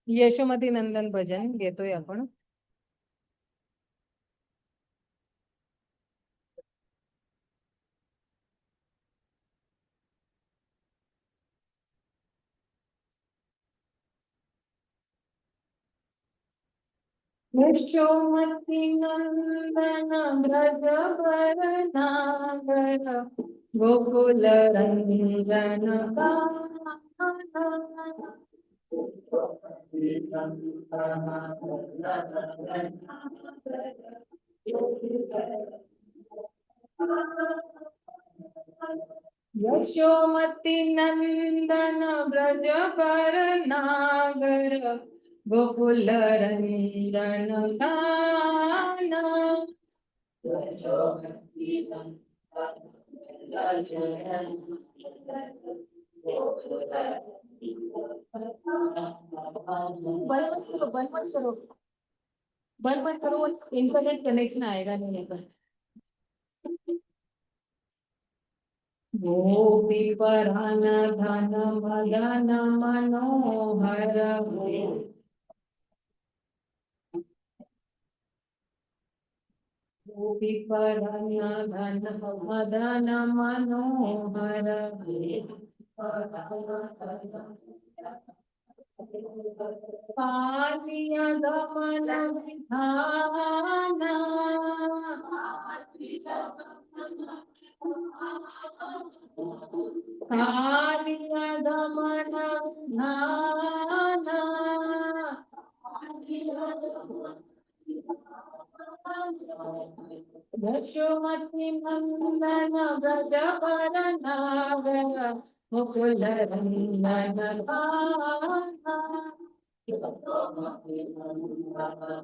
यशोमती नंदन भजन घेतोय आपण. यशोमती नंदन ब्रज नागर गोकुल रंजन यशोमती नंदन ब्रज नागर गोकुल रंजन गाना बंद मत करो, इंटरनेट कनेक्शन आएगा नहीं पर. गोपी परान धन मदन मनोहर गोपी परान धन मदन मनोहर पालिया दमन विधाना पालिया दमन विधाना यशोमती नंदन ब्रज नागर मुकुल रंजन गाना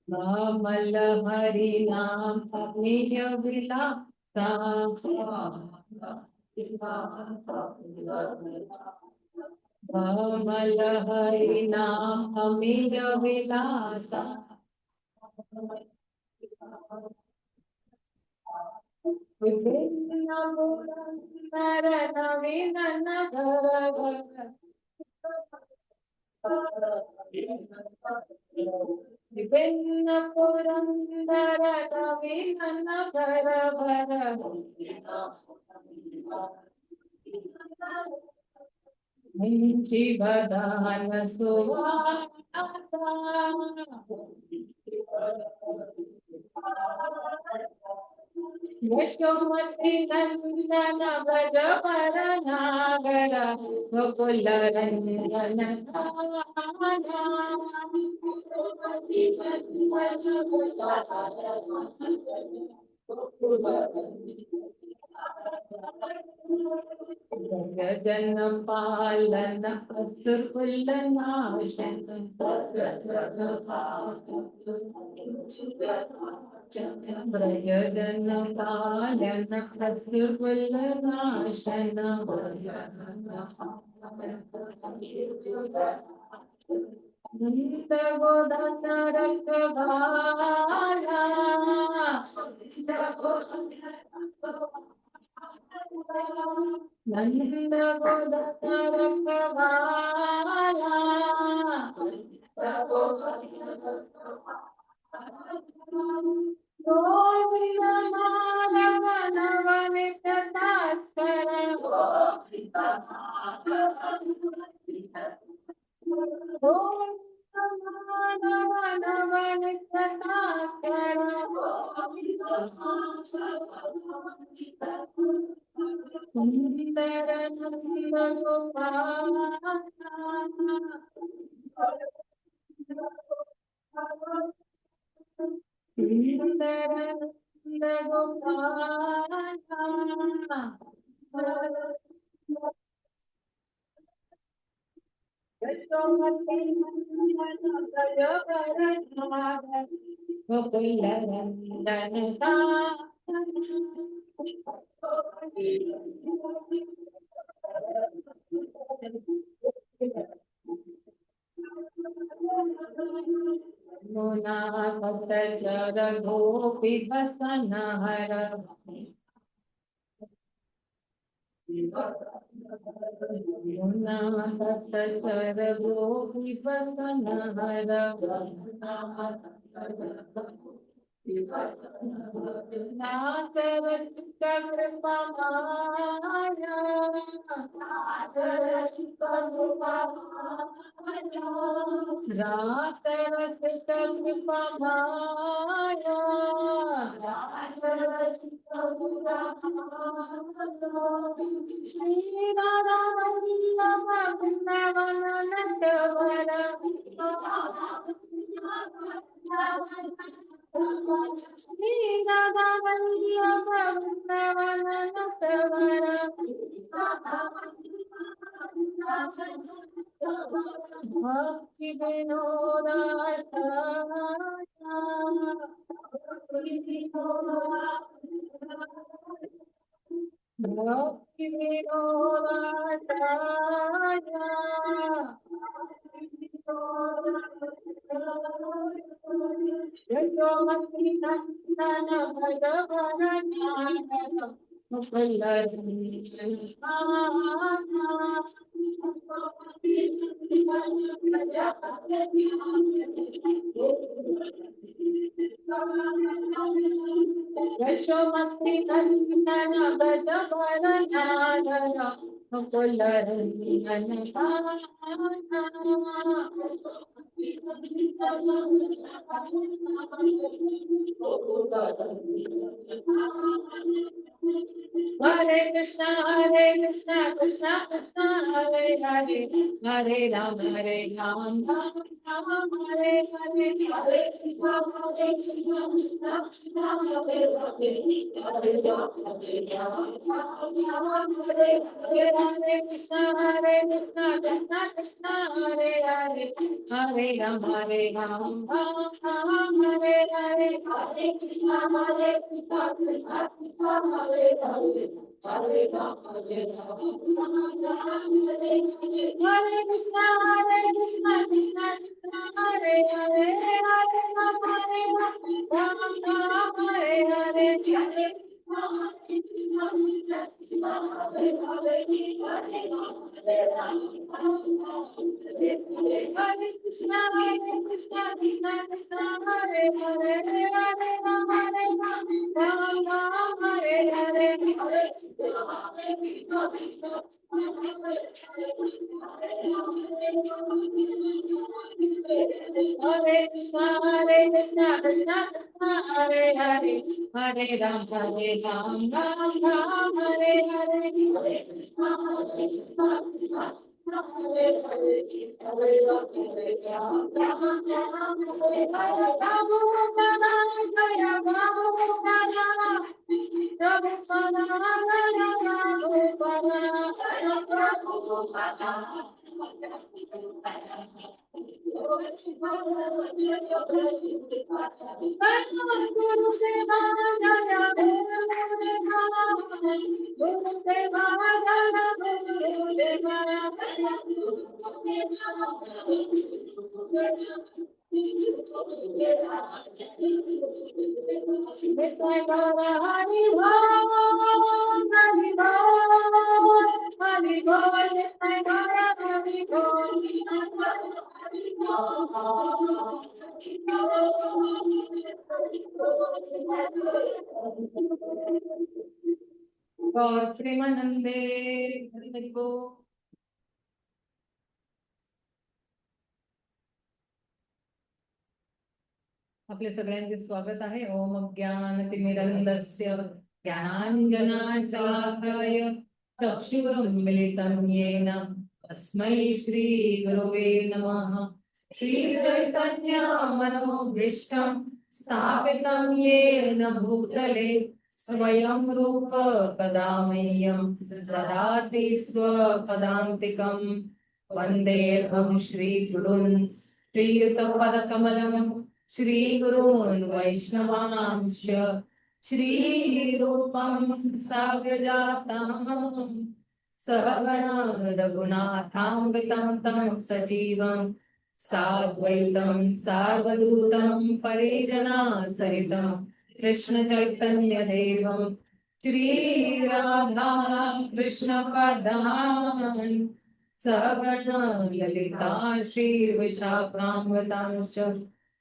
कमल हरि नाम अमीय विलासा कमल हरि नाम अमीय विलासा विभिन्न पुरंदर नवीन नगर विभिन्न पुरंदर नवीन नगर भर जीवदान सुवाता यशोमती नंदन ब्रज नागर गोकुल रंजन जन पालन असुर नाशन ब्रजन पालन असुर नाशन नित गोधन रखवाला नंद गोधन रखवाला गोविंद माधव नवनीत दासकर नवनीत दासकर सुंदर नंद गोपाल सुंदर नंद गोपाल यशोमती नंदन ब्रज नागर गोकुल रंजन मुना भक्त चर गोपी बसन हर चर गोपी बसन हर नाथ रसिक कृपा माया नाथ रसिक कृपा रात रसिक कृपा माया रात रसिक कृपा श्री राधा वल्लभ वृंदावन नटवर श्री राधा वल्लभ वृंदावन नटवर भक्ति विनोदा भक्ति विनोदा यशोमती नंदन भगवन यशोमती नंदन भगवन मुकुल हरे कृष्णा कृष्णा कृष्णा हरे हरे हरे राम राम राम हरे हरे हरे कृष्णा कृष्णा कृष्णा हरे हरे हरे राम राम राम हरे हरे हरे कृष्णा कृष्णा हरे हरे हरे राम हरे कृष्णा कृष्णा कृष्णा हरे हरे हरे राम राम हरे हरे हरे हरे कृष्णा कृष्णा कृष्णा हरे हरे हरे राम राम हरे हरे हरे कृष्णा कृष्णा कृष्णा हरे हरे हरे राम राम राम हरे हरे गौर प्रेमानंदे हरि हरि बोल. आपले सगळ्यांचे स्वागत आहे. ओम ज्ञानतिमिरन्धस्य ज्ञानाञ्जनशलाकाय चक्षुरुन्मिलितं येन तस्मै श्रीगुरवे नमः. श्रीचैतन्यमनोभीष्टं स्थापितं येन भूतले स्वयं रूप कदा मह्यं ददाति स्वपदान्तिकं. वन्देऽहं श्रीगुरुन् श्रीयुतपदकमलं श्रीगुरून् वैष्णवांश्च श्रीरूपं साग्रजातं सहगण रघुनाथान्वितं तं सजीवं साद्वैतं सार्वधूतं परिजनसहितं कृष्ण चैतन्य देवं श्री राधा कृष्ण पदान् सगण ललिता श्री विशाखान्वितांश्च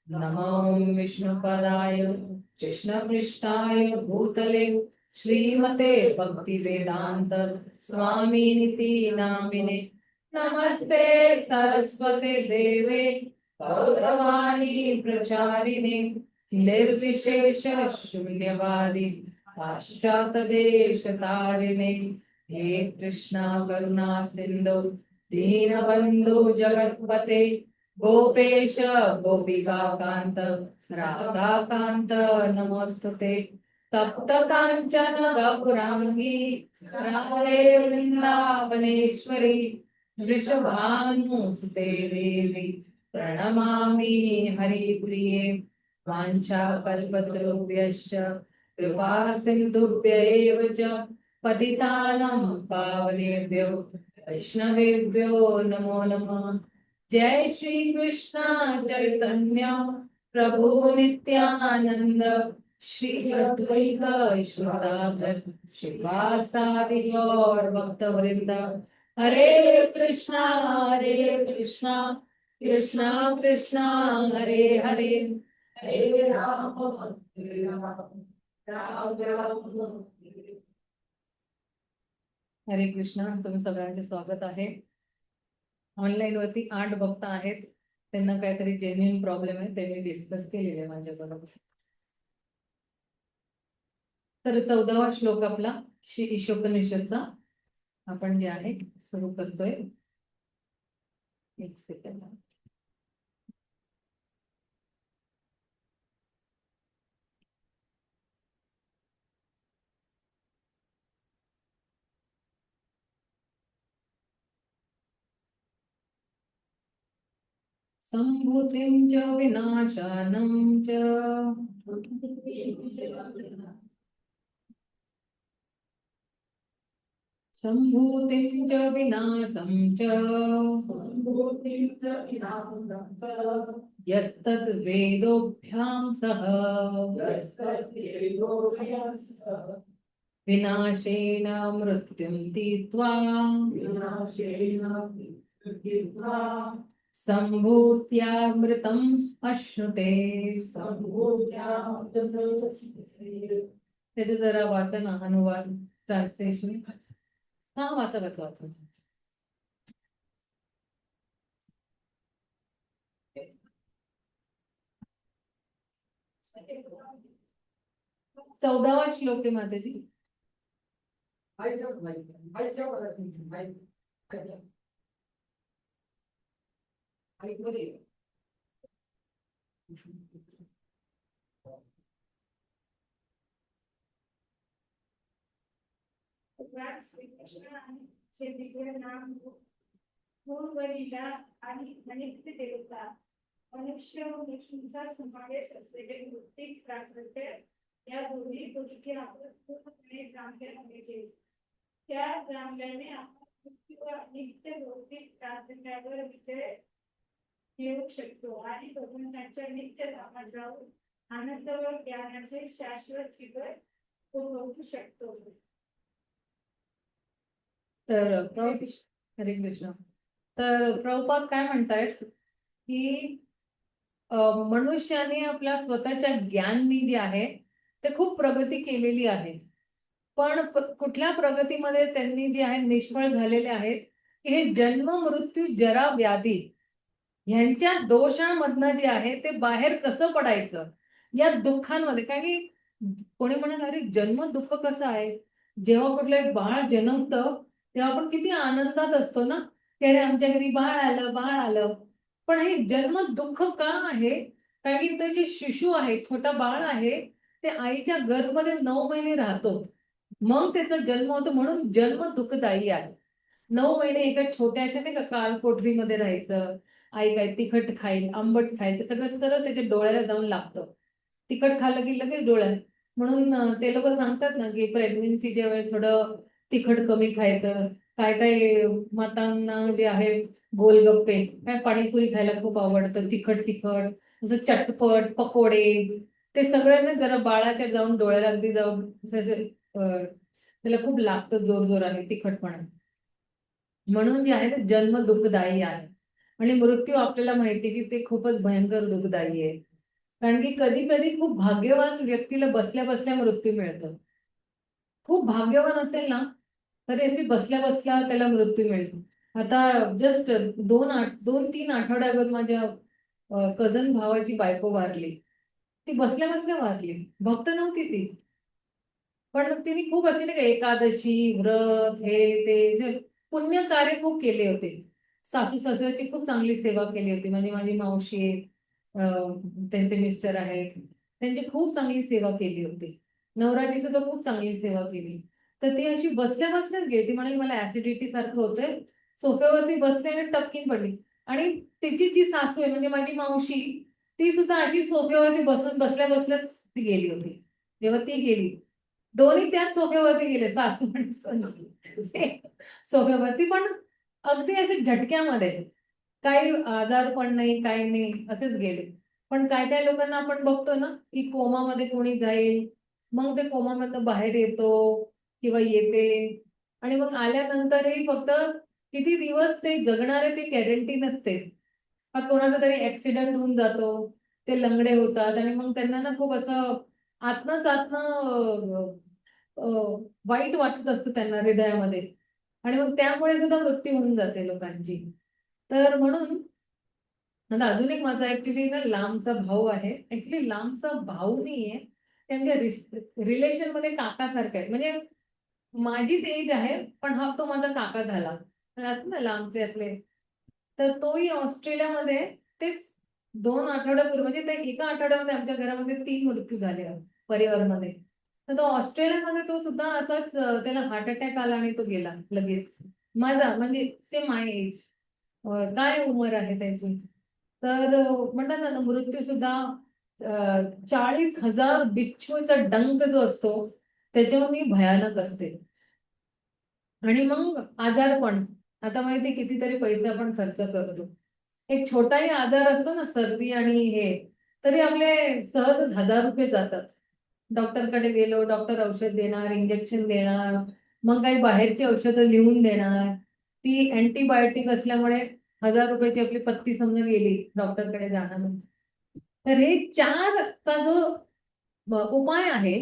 नमो विष्णुपदाय कृष्णपृष्ठाय भूतले श्रीमते भक्तिवेदांत स्वामिनिति नामिने नमस्ते सरस्वते देवे गौरवाणी प्रचारिणे निर्विशेष शून्यवादी पाश्चात देश तारिणे हे कृष्णा करुणा सिंधु दीनबंधु जगतपते गोपेश गोपिका कांत राधा कांत नमोस्तुते तप्त कांचन गौरांगी राधे वृंदावनेश्वरी वृषभानुसुते देवी प्रणमामि हरिप्रिये वाञ्छाकल्पतरुभ्यश्च कृपा सिन्धुभ्य एव च पतितानां पावनेभ्यो वैष्णवेभ्यो नमो नमः। जय श्री कृष्ण चैतन्य प्रभु नित्यानंद श्री अद्वैत गदाधर श्रीवासादि गौर भक्तवृंद हरे कृष्णा कृष्णा कृष्णा हरे हरे हरे राम राम राम हरे कृष्णा। तुम्ही सगळ्यांचे स्वागत आहे। ऑनलाईन वरती 8 भक्त आहेत, त्यांना काहीतरी जेन्युइन प्रॉब्लेम आहे, त्यांनी डिस्कस केलेले माझ्या बरोबर। तर 14वा श्लोक आपला श्री ईशोपनिषदचा आपण जे आहे सुरू करतोय। एक सेकंड। संभूतिं च विनाशानं च संभूतिं च विनाशं च यस्तद् वेदोभ्यां सह विनाशेन मृत्युं तीत्वा संभूत्यामृतम् अश्नुते। त्याचे जरा वाचन अनुवाद ट्रान्सलेशन वाचा। 14वा श्लोक आहे मातेजी। नाम पूर्वलीला आणि अनित्य देवता मनुष्य व विष्णूचा समावेश असलेले भौतिक प्राकृत्य या दोन्ही गोष्टी आपण पूर्णपणे जाणले पाहिजे। त्या जाणल्याने आपण मृत्यू व अनित्य भौतिक प्राकृत्यावर विजय मिळवू शकतो आणि भगवंताच्या नित्य धामात जाऊन आनंद व ज्ञानाचे शाश्वत जीवन उपभोगू शकतो। तर हरे कृष्ण। तर प्रभुपाद काय म्हणतायत की मनुष्याने आपल्या स्वतःच्या ज्ञाननी जे आहे ते खूप प्रगती केलेली आहे, पण कुठल्या प्रगतीमध्ये त्यांनी जे आहे निष्फळ झालेले आहेत की हे जन्म मृत्यू जरा व्याधी ह्यांच्या दोषांमधनं जे आहे ते बाहेर कसं पडायचं या दुःखांमध्ये। कारण की कोणी म्हणत अरे जन्म दुःख कसं आहे, जेव्हा कुठलं एक बाळ जन्मतं तेव्हा आपण किती आनंदात असतो ना की अरे आमच्या घरी बाळ आलं। पण हे जन्म दुःख का आहे? कारण की ते जे शिशु आहे, छोटा बाळ आहे, ते आईच्या गर्भमध्ये 9 महिने राहतो, मग त्याचा जन्म होतो, म्हणून जन्म दुःखदायी आहे। 9 महिने एका छोट्याशा नाही का काळ कोठरीमध्ये राहायचं, आई काय तिखट खाईल आंबट खाईल ते सगळं सरळ त्याच्या डोळ्याला जाऊन लागतं। तिखट खाल्लं की लगेच डोळ्यात, म्हणून ते लोक सांगतात ना की प्रेग्नन्सीच्या वेळेस थोडं तिखट कमी खायचं। काय काय मातांना जे आहे गोलगप्पे काय पाणीपुरी खायला खूप आवडतं, तिखट असं चटपट पकोडे ते सगळ्यांना जरा बाळाच्या जाऊन डोळ्याला अगदी जाऊन त्याला खूप लागतं जोरजोराने, तिखटपणा. म्हणून जे आहे ते जन्म दुःखदायी आहे आणि मृत्यू आपल्याला माहिती की ते खूपच भयंकर दुःखदायी आहे. कारण की कधी कधी खूप भाग्यवान व्यक्तीला बसल्या बसल्या मृत्यू मिळतो. खूप भाग्यवान असेल ना तरी अशी बसल्या बसल्या त्याला मृत्यू मिळतो. आता जस्ट 2-3 आठवड्या अगोदर माझ्या कझन भावाची बायको वारली. ती बसल्या बसल्या वारली. भक्त नव्हती ती. पण तिने खूप असे नाही का एकादशी, व्रत, हे ते जे पुण्य कार्य खूप केले होते. सासू सासऱ्याची खूप चांगली सेवा केली होती. म्हणजे माझी मावशी आहे, त्यांचे मिस्टर आहेत. त्यांची खूप चांगली सेवा केली होती. नवऱ्याची सुद्धा खूप चांगली सेवा केली. तर ती अशी बसल्या बसल्याच गेली. ती म्हणाली मला ऍसिडिटी सारखं होतंय. सोफ्यावरती बसले आणि टपकीन पडली. आणि तिची जी सासू आहे म्हणजे माझी मावशी, ती सुद्धा अशी सोफ्यावरती बसून बसल्या बसल्याच ती गेली होती. जेव्हा ती गेली दोन्ही त्याच सोफ्यावरती गेले, सासू आणि सून. सेम सोफ्यावरती, पण अगदी असे झटक्यामध्ये. काही आजार पण नाही, काही नाही, असेच गेले. पण काय काय लोकांना आपण बघतो ना की कोमामध्ये कोणी जाईल, मग ते कोमामधनं बाहेर येतो किंवा येते आणि मग आल्यानंतरही फक्त किती दिवस ते जगणारे ते गॅरंटी नसते. हा कोणाचा तरी ऍक्सिडेंट होऊन जातो, ते लंगडे होतात आणि मग त्यांना ना खूप असं आतनच आतनं वाईट वाटत असतं त्यांना हृदयामध्ये आणि मग त्यामुळे सुद्धा मृत्यू होऊन जाते लोकांची. तर म्हणून आता अजून एक माझा ऍक्च्युली ना लांबचा भाऊ आहे. ऍक्च्युली लांबचा भाऊ नाहीये, त्यांच्या रिलेशन मध्ये काकासारखा आहे. म्हणजे माझीच एज आहे पण हा तो माझा काका झाला. असं ना लांबचे आपले. तर तोही ऑस्ट्रेलियामध्ये तेच 2 आठवड्यापूर्वी म्हणजे ते एका आठवड्यामध्ये आमच्या घरामध्ये 3 मृत्यू झाले परिवारमध्ये. तर तो ऑस्ट्रेलियामध्ये तो सुद्धा असाच त्याला हार्ट अटॅक आला आणि तो गेला लगेच. माझा म्हणजे सेम माय एज. काय उमर आहे त्याची. तर म्हणतात ना मृत्यू सुद्धा 40,000 बिच्छूचा डंक जो असतो त्याच्याहूनही भयानक असते. आणि मग आजारपण, आता माहिती कितीतरी पैसे आपण खर्च करतो. एक छोटाही आजार असतो ना सर्दी आणि हे, तरी आपले सहज ₹1000 जातात. डॉक्टरकडे गेलो, डॉक्टर औषध देणार, इंजेक्शन देणार, मग काही बाहेरची औषधं लिहून देणार. ती अँटिबायोटिक असल्यामुळे ₹1000 ची आपली पत्ती समजा गेली डॉक्टरकडे जाणं म्हणजे. तर हे 4 चा जो उपाय आहे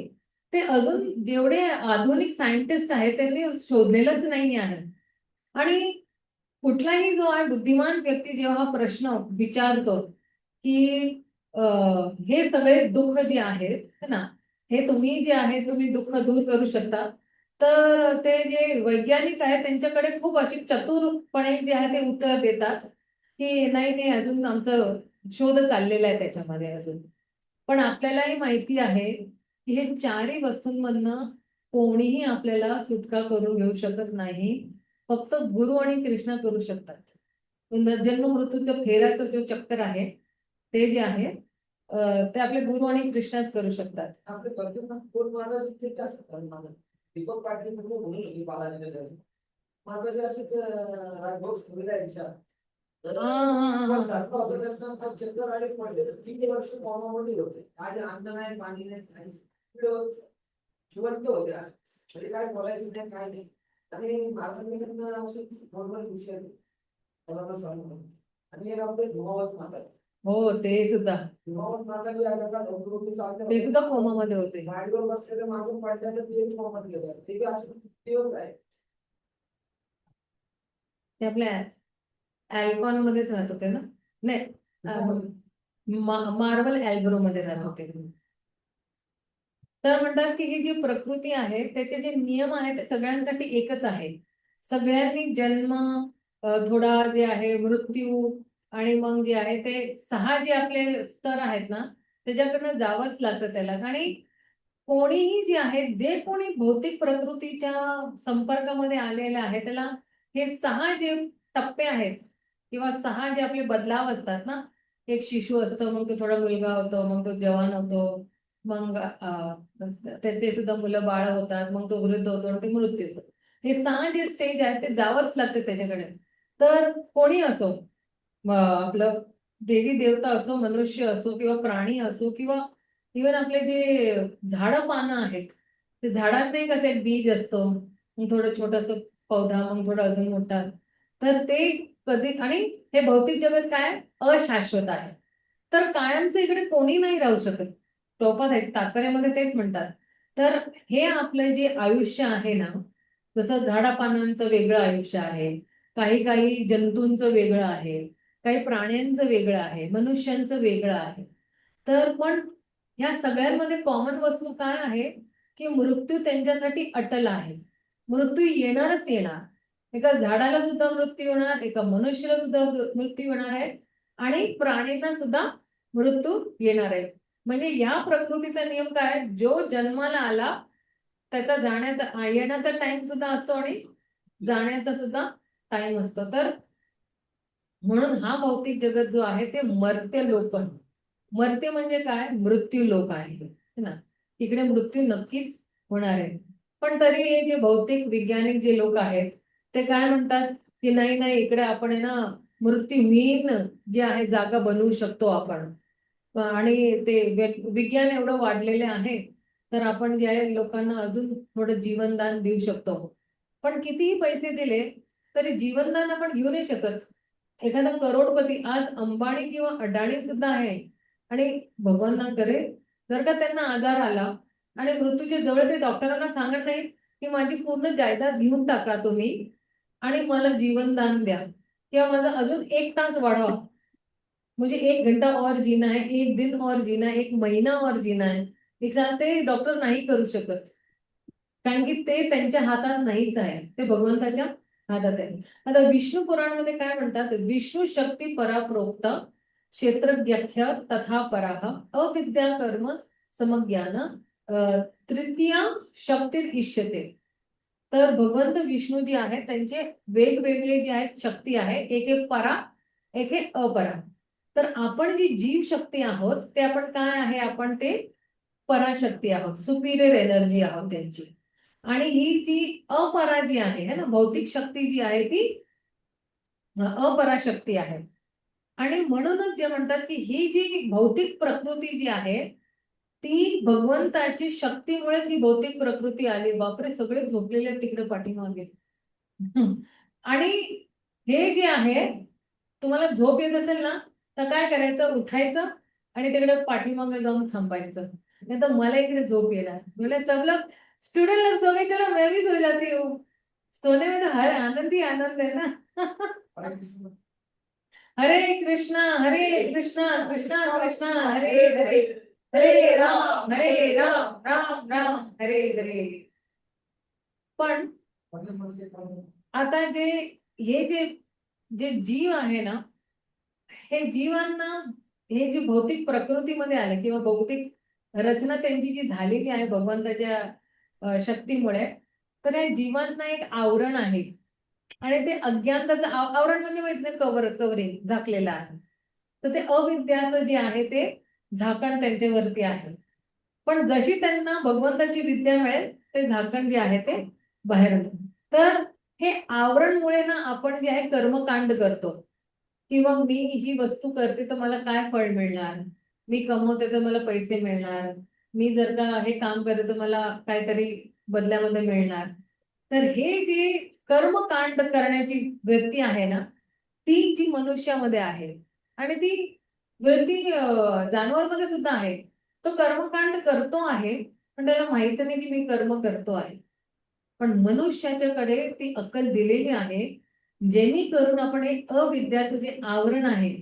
ते अजून जेवढे आधुनिक सायंटिस्ट आहेत त्यांनी शोधलेलंच नाही आहे. आणि कुठलाही जो आहे बुद्धिमान व्यक्ती जेव्हा हा प्रश्न विचारतो की अ, हे सगळे दुःख जे आहेत है ना, हे तुम्ही जे आहे तुम्ही दुःख दूर करू शकता. तर ते जे वैज्ञानिक आहेत त्यांच्याकडे खूप अशी चतुरपणे जे आहे ते उत्तर देतात की नाही नाही अजून आमचं शोध चाललेला आहे त्याच्यामध्ये अजून. पण आपल्यालाही माहिती आहे की हे चारही वस्तूंमधनं कोणीही आपल्याला सुटका करून घेऊ शकत नाही. फक्त गुरु आणि कृष्ण करू शकतात. जन्म मृत्यूचं फेराचं जो चक्कर आहे ते जे आहे ते आपले गुरु आणि कृष्णच करू शकतात. आपले प्रत्येक कोण माझा ते जास्त माझा दीपक पाटील म्हणजे म्हणून होती बालाजीला माझं जे असे राजभाऊ सुविधा यांच्या हा हा हा हा. चक्कर आले पडले तर 3 वर्ष कोमामध्ये होते. काय अन्न नाही पाणी नाही काही जिवंत होते म्हणजे काय बोलायचं नाही काय नाही. आणि महाराजांना असे नॉर्मल विषय त्याला पण सांगतो. आणि एक आपले धुमावत माता हो ते सुद्धा धुमावत माता जी आहे का डॉक्टर चालले ते सुद्धा कोमामध्ये होते. गाडीवर बसलेले मागून पडल्या तर ते कोमात गेले ते बी असे दिवस आहे. ते आपल्या अल्कॉन मध्येच राहत होते ना. नाही मार्वल अल्ग्रो मध्ये राहत होते. तर म्हणतात की ही जी प्रकृती आहे त्याचे जे नियम आहेत ते सगळ्यांसाठी एकच आहे. सगळ्यांनी जन्म, थोडा जे आहे मृत्यू आणि मग जे आहे ते 6 जे आपले स्तर आहेत ना त्याच्याकडनं जावंच लागतं त्याला. आणि कोणीही जे आहे जे कोणी भौतिक प्रकृतीच्या संपर्कामध्ये आलेले आहे त्याला हे 6 जे टप्पे आहेत किंवा 6 जे आपले बदलाव असतात ना, एक शिशु असतो, मग तो थोडा मुलगा होतो, मग तो जवान होतो, मग त्याचे सुद्धा मुलं बाळ होतात, मग तो वृद्ध होतो आणि ते मृत्यू होतो. हे 6 जे स्टेज आहेत ते जावंच लागते त्याच्याकडे. तर कोणी असो, आपलं देवी देवता असो, मनुष्य असो किंवा प्राणी असो किंवा इव्हन आपले जे झाडं पानं आहेत ते झाडांनाही कसं एक बीज असतो, मग थोडं छोटस पौधा, मग थोडं अजून मोठा. तर ते कधी, आणि हे भौतिक जगत काय अशाश्वत आहे, तर कायमचं इकडे कोणी नाही राहू शकत. टोपात आहेत तात्पर्यामध्ये तेच म्हणतात. तर हे आपलं जे आयुष्य आहे ना, जसं झाडापानांचं वेगळं आयुष्य आहे, काही काही जंतूंचं वेगळं आहे, काही प्राण्यांचं वेगळं आहे, मनुष्यांचं वेगळं आहे. तर पण ह्या सगळ्यांमध्ये कॉमन वस्तू काय आहे, की मृत्यू त्यांच्यासाठी अटल आहे. मृत्यू येणारच येणार. एका झाडाला सुद्धा मृत्यू येणार, एका मनुष्याला सुद्धा मृत्यू येणार आहे, आणि प्राणींना सुद्धा मृत्यू येणार आहे. म्हणजे या प्रकृतीचा नियम काय, जो जन्माला आला त्याचा जाण्याचा येण्याचा टाइम सुद्धा असतो आणि जाण्याचा सुद्धा टाइम असतो. तर म्हणून हा भौतिक जगत जो आहे ते मर्त्य लोक, मर्त्य म्हणजे काय, मृत्यू लोक आहे है ना. इकडे मृत्यू नक्कीच होणार आहे. पण तरी हे जे भौतिक वैज्ञानिक जे लोक आहेत ते काय म्हणतात, की नाही नाही, इकडे आपण आहे ना मृत्यूहीन जे आहे जागा बनवू शकतो आपण. आणि ते विज्ञान एवढं वाढलेले आहे, तर आपण जे आहे लोकांना अजून थोडं जीवनदान देऊ शकतो. पण कितीही पैसे दिले तरी जीवनदान आपण घेऊ नाही शकत. एखादा करोडपती आज अंबानी किंवा अडाणी सुद्धा आहे, आणि भगवान ना करे जर का त्यांना आजार आला आणि मृत्यूच्या जवळ, ते डॉक्टरांना सांगत नाही की माझी पूर्ण जायदाद घेऊन टाका तुम्ही आणि मला जीवनदान द्या, किंवा माझा अजून 1 तास वाढवा, मुझे 1 घंटा और जीना है, 1 दिन और जीना है, 1 महीना और जीना है. ते डॉक्टर नाही करू शकत, कारण की ते त्यांच्या हातात नाहीच आहे, ते भगवंताच्या हातात आहे. आता विष्णू पुराणमध्ये काय म्हणतात, विष्णू शक्ती पराप्रोक्त क्षेत्रज्ञ तथा पराह अविद्या कर्म समज्ञान तृतीय शक्तीर इष्यते. तर भगवंत विष्णू जे आहेत त्यांचे वेगवेगळे जे आहेत शक्ती आहे, एक एक परा, एक एक अपरा. तर आपण जी जीव शक्ती आहोत ते आपण काय आहे, आपण ते पराशक्ती आहोत, सुपिरियर एनर्जी आहोत त्यांची. आणि ही जी अपरा जी आहे ना, भौतिक शक्ती जी आहे ती अपराशक्ती आहे. आणि म्हणूनच जे म्हणतात की ही जी भौतिक प्रकृती जी आहे ती भगवंताची शक्तीमुळेच ही भौतिक प्रकृती आली. बापरे, सगळे झोपलेले आहेत तिकडे पाठीमागे. आणि हे जे आहे, तुम्हाला झोप येत असेल ना, तर काय करायचं, उठायचं आणि तिकडे पाठीमागे जाऊन थांबायचं. नाही तर मला इकडे झोप येणार. बोले सब लोग स्टूडेंट लोग सो गए, चलो मैं भी सो जाती हूँ. सोने में तो हर आनंद ही आनंद है ना. हरे कृष्णा कृष्णा कृष्णा हरे हरे, हरे राम राम राम हरे हरे. पण आता जे हे जे जे जीव आहे ना, हे जीवांना, हे जे भौतिक प्रकृतीमध्ये आले किंवा भौतिक रचना त्यांची जी झालेली आहे भगवंताच्या शक्तीमुळे, तर या जीवांना एक आवरण आहे. आणि ते अज्ञानताचं आवरण म्हणजे माहित नाही, कवरिंग झाकलेलं आहे. तर ते अविद्याचं जे आहे ते झाकण त्यांच्यावरती आहे. पण जशी त्यांना भगवंताची विद्या मिळेल ते झाकण जे आहे ते बाहेर येईल. तर हे आवरणमुळे ना आपण जे आहे कर्मकांड करतो, किंवा मी ही वस्तू करते तर मला काय फळ मिळणार, मी कमवते तर मला पैसे मिळणार, मी जर का हे काम करते तर मला काहीतरी बदल्यामध्ये मिळणार. तर हे जे कर्मकांड करण्याची वृत्ती आहे ना, ती जी मनुष्यामध्ये आहे, आणि ती वृत्ती जानवरमध्ये सुद्धा आहे. तो कर्मकांड करतो आहे, पण त्याला माहित नाही की मी कर्म करतो आहे. पण मनुष्याच्याकडे ती अक्कल दिलेली आहे, जेणेकरून आपण हे अविद्याचं जे आवरण आहे,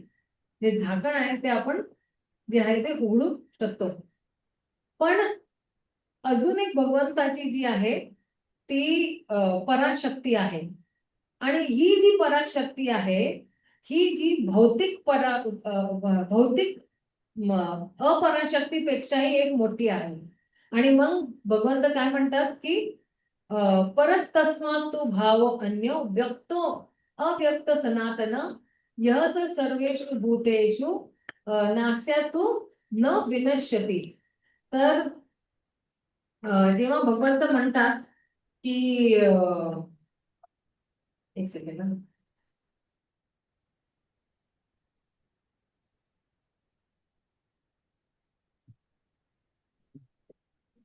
जे झाकण आहे, ते आपण जे आहे ते उघडू शकतो. पण अजून एक भगवंताची जी आहे ती पराशक्ती आहे. आणि ही जी पराशक्ती आहे, ही जी भौतिक अपराशक्तीपेक्षाही एक मोठी आहे. आणि मग भगवंत काय म्हणतात की परस्तस्मात् तु भाव अन्यो व्यक्तो अव्यक्त सनातन यह स सर्वेषु भूतेषु नास्यातु न विनश्यति. तर जेव्हा भगवंत म्हणतात की एक सेकंड,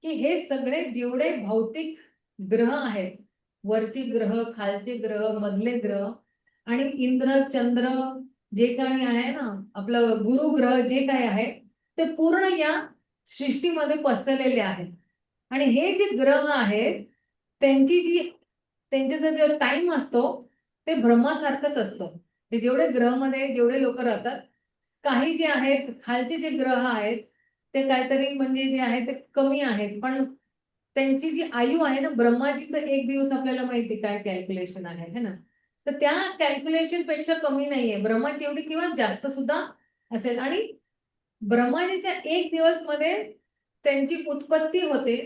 की हे सगळे जेवढे भौतिक ग्रह आहेत, वरचे ग्रह, खालचे ग्रह, मधले ग्रह आणि इंद्र, चंद्र जे काही आहे ना, आपलं गुरु ग्रह जे काही आहे, ते पूर्ण या सृष्टीमध्ये पसरलेले आहेत. आणि हे जे ग्रह आहेत त्यांचा जो टाइम असतो ते ब्रह्मासारखंच असतं. ते जेवढे ग्रहमध्ये जेवढे लोक राहतात, काही जे आहेत खालचे जे ग्रह आहेत ते काहीतरी म्हणजे जे आहे ते कमी आहेत, पण त्यांची जी आयु आहे ना, ब्रह्माजीचं एक दिवस आपल्याला माहिती काय कॅल्क्युलेशन आहे है ना, तर त्या कॅल्क्युलेशन पेक्षा कमी नाहीये ब्रह्माची एवढी किंवा जास्त सुद्धा असेल. आणि ब्रह्माजीच्या एक दिवस मध्ये त्यांची उत्पत्ती होते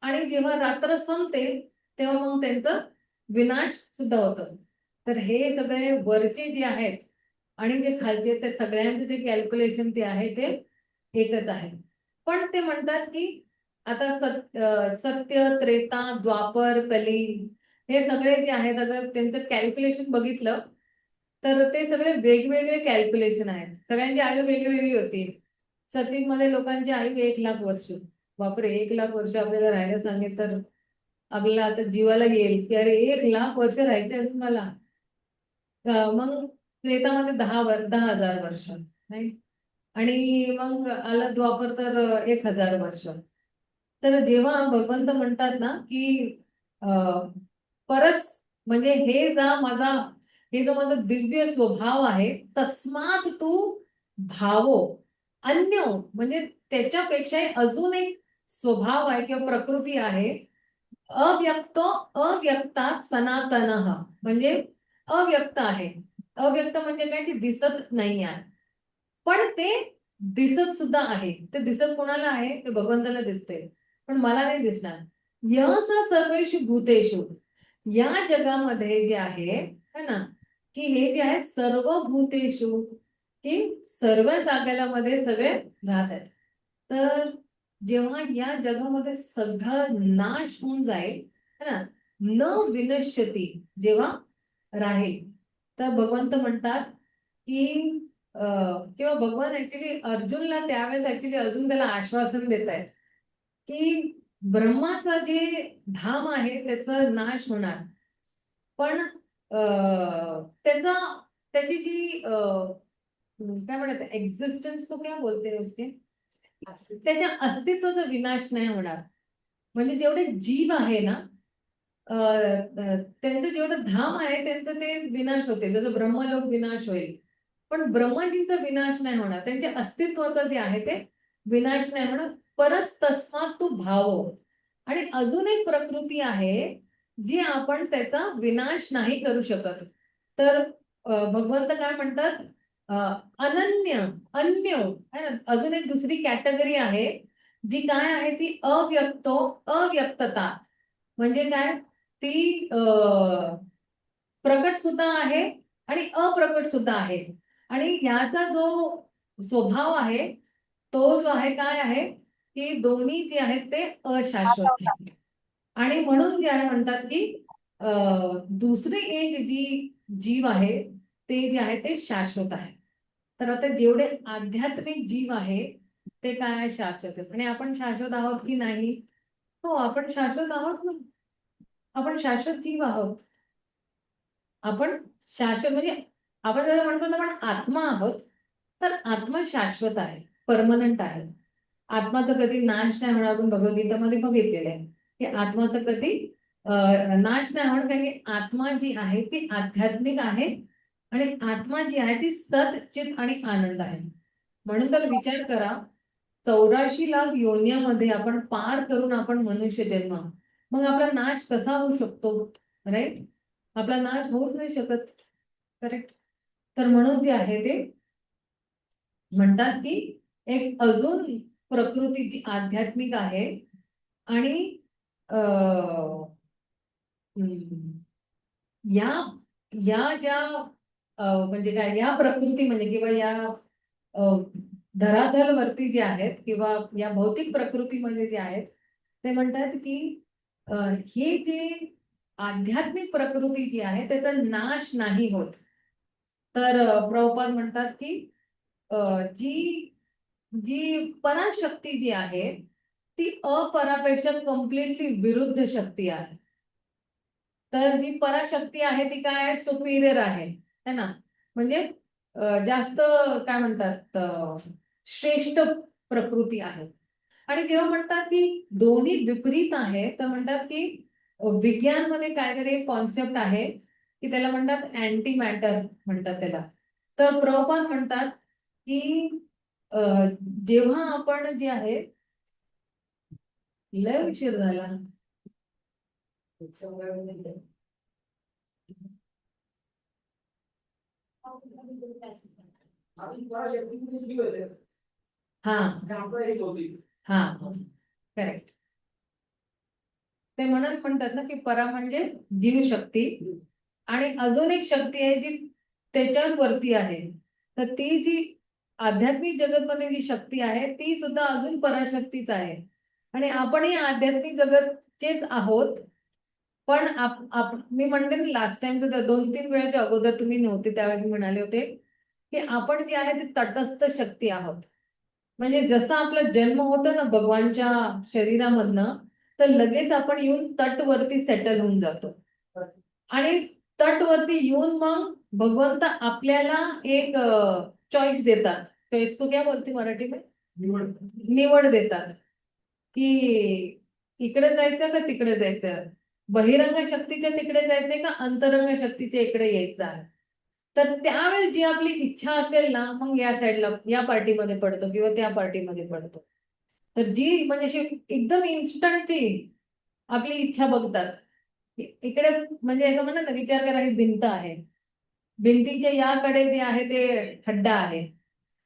आणि जेव्हा रात्र संपते तेव्हा मग त्यांचं विनाश सुद्धा होतं. तर हे सगळे वरचे जे आहेत आणि जे खालचे ते सगळ्यांचं जे कॅल्क्युलेशन ते आहे ते एकच आहे. पण ते म्हणतात की आता सत्य, त्रेता, द्वापर, कली हे सगळे जे आहेत, अगर त्यांचं कॅल्क्युलेशन बघितलं तर ते सगळे वेगवेगळे कॅल्क्युलेशन आहेत. सगळ्यांची आयु वेगळी होती. सत्युगमध्ये लोकांची आयु 1,00,000 वर्ष. बापरे, 1,00,000 वर्ष आपल्याला राहायला सांगितलं तर आपल्याला आता जीवाला येईल की अरे 1,00,000 वर्ष राहायचे अजून मला. मग त्रेतामध्ये 10,000 वर्ष नाही, आणि मग आलं द्वापर तर 1,000 वर्ष. तर जेव्हा भगवंत म्हणतात ना की अं, परस म्हणजे हे जो माझा दिव्य स्वभाव आहे, तस्मात तू भावो अन्य, म्हणजे त्याच्यापेक्षाही अजून एक स्वभाव आहे किंवा प्रकृती आहे, अव्यक्तात सनातन, म्हणजे अव्यक्त आहे. अव्यक्त म्हणजे काय, जे दिसत नाही आहे, पण ते दिसत सुद्धा आहे. ते दिसत कोणाला आहे, ते भगवंताला दिसते, पण मला नाही दिसणार. यस सर्वेषु भूतेषु, या जगामध्ये जे आहे है ना, की हे जे आहे सर्व भूतेषु, की सर्व जागेला मध्ये सगळे राहत आहेत. तर जेव्हा या जगामध्ये सगळं नाश होऊन जाईल है ना, न विनश्यती जेव्हा राहील, तर भगवंत म्हणतात की किंवा भगवान ऍक्च्युली अर्जुनला त्यावेळेस ऍक्च्युली अजून त्याला आश्वासन देत आहेत की ब्रह्माचा जे धाम आहे त्याचा नाश होणार, पण त्याचा त्याची जी काय म्हणतात एक्झिस्टन्स, तो क्या बोलते हैं उसके, त्याच्या अस्तित्वाचा विनाश नाही होणार. म्हणजे जेवढे जीव आहे ना, त्यांचं जेवढं धाम आहे त्यांचं ते विनाश होते, जसं ब्रह्मलोक विनाश होईल, पण ब्रह्मजींचा विनाश नाही होणार. त्यांच्या अस्तित्वाचं जे आहे ते विनाश नाही होणार. परस तस्मात तू भाव. आणि अजून एक प्रकृती आहे जी आपण त्याचा विनाश नाही करू शकत. तर भगवंत काय म्हणतात, अनन्य, अन्य है ना, अजून एक दुसरी कॅटेगरी आहे जी काय आहे, ती अव्यक्तता. म्हणजे काय, ती प्रकट सुद्धा आहे आणि अप्रकट सुद्धा आहे. आणि ह्याचा जो स्वभाव आहे तो जो आहे काय आहे, की दोन्ही जे आहेत ते अशाश्वत आहे. आणि म्हणून जे आहे म्हणतात की दुसरी एक जी जीव आहे ते जे आहे ते शाश्वत आहे. तर आता जेवढे आध्यात्मिक जीव आहे ते काय आहे, शाश्वत आहे. आणि आपण शाश्वत आहोत की नाही? हो, आपण शाश्वत आहोत ना. आपण शाश्वत जीव आहोत. आपण शाश्वत म्हणजे आपण जर म्हणतो ना आपण आत्मा आहोत, तर आत्मा शाश्वत आहे, परमनंट आहे. आत्माचा कधी नाश नाही होणार. आपण भगवद्गीतामध्ये बघितलेलं आहे की आत्माचा कधी नाश नाही होणार, कारण की आत्मा जी आहे ती आध्यात्मिक आहे आणि आत्मा जी आहे ती सत, चित आणि आनंद आहे. म्हणून तर विचार करा, 84 लाख योन्यामध्ये आपण पार करून आपण मनुष्य जन्म, मग आपला नाश कसा होऊ शकतो? राईट, आपला नाश होऊच नाही शकत. करेक्ट. तर म्हणून जे आहे ते म्हणतात की एक अजून प्रकृती जी आध्यात्मिक आहे आणि या या ज्या म्हणजे काय, या प्रकृती म्हणजे किंवा या धरातलवरती जे आहेत किंवा या भौतिक प्रकृतीमध्ये जे आहेत, ते म्हणतात की हे जे आध्यात्मिक प्रकृती जी आहे त्याचा नाश नाही होत. तर प्रभुपाद म्हणतात की जी जी पराशक्ती जी आहे ती अपरापेक्षा कम्प्लिटली विरुद्ध शक्ती आहे. तर जी पराशक्ती आहे ती काय आहे, सुपिरियर आहे है ना, म्हणजे जास्त काय म्हणतात श्रेष्ठ प्रकृती आहे. आणि जेव्हा म्हणतात की दोन्ही विपरीत आहे, तर म्हणतात की विज्ञानमध्ये काहीतरी कॉन्सेप्ट आहे की त्याला म्हणतात अँटी मॅटर म्हणतात त्याला. तर प्रभुपाद म्हणतात की अ, जेव्हा आपण जे आहे, लय उशीर झाला. आपली पराशक्तीमध्ये जीव येते हा आणि आपलं एक होती. हा करेक्ट. ते म्हणतात ना की परा म्हणजे जीवशक्ती, आणि अजून एक शक्ती आहे जी त्याच्यावर वरती आहे. तर ती जी आध्यात्मिक जगतमध्ये जी शक्ती आहे ती सुद्धा अजून पराशक्तीच आहे. आणि आपणही आध्यात्मिक जगतचेच आहोत. पण मी म्हणते ना, लास्ट टाइम सुद्धा 2-3 वेळाच्या अगोदर तुम्ही नव्हते त्यावेळेस म्हणाले होते की आपण जे आहे ते तटस्थ शक्ती आहोत. म्हणजे जसा आपला जन्म होतो ना भगवानच्या शरीरामधनं, तर लगेच आपण येऊन तटवरती सेटल होऊन जातो. आणि तटवरती येऊन मग भगवंत आपल्याला एक चॉईस देतात. चॉईस को क्या बोलते मराठी में? निवड देतात की इकडे जायचं का तिकडे जायचं, बहिरंग शक्तीच्या तिकडे जायचंय का अंतरंग शक्तीच्या इकडे यायचं आहे. तर त्यावेळेस जी आपली इच्छा असेल ना, मग या साईडला या पार्टीमध्ये पडतो किंवा त्या पार्टीमध्ये पडतो. तर जी म्हणजे अशी एकदम इन्स्टंट ती आपली इच्छा बघतात. इकडे म्हणजे असं म्हणा ना, विचार करा ही भिंत आहे, भिंतीच्या याकडे जे आहे ते खड्डा आहे,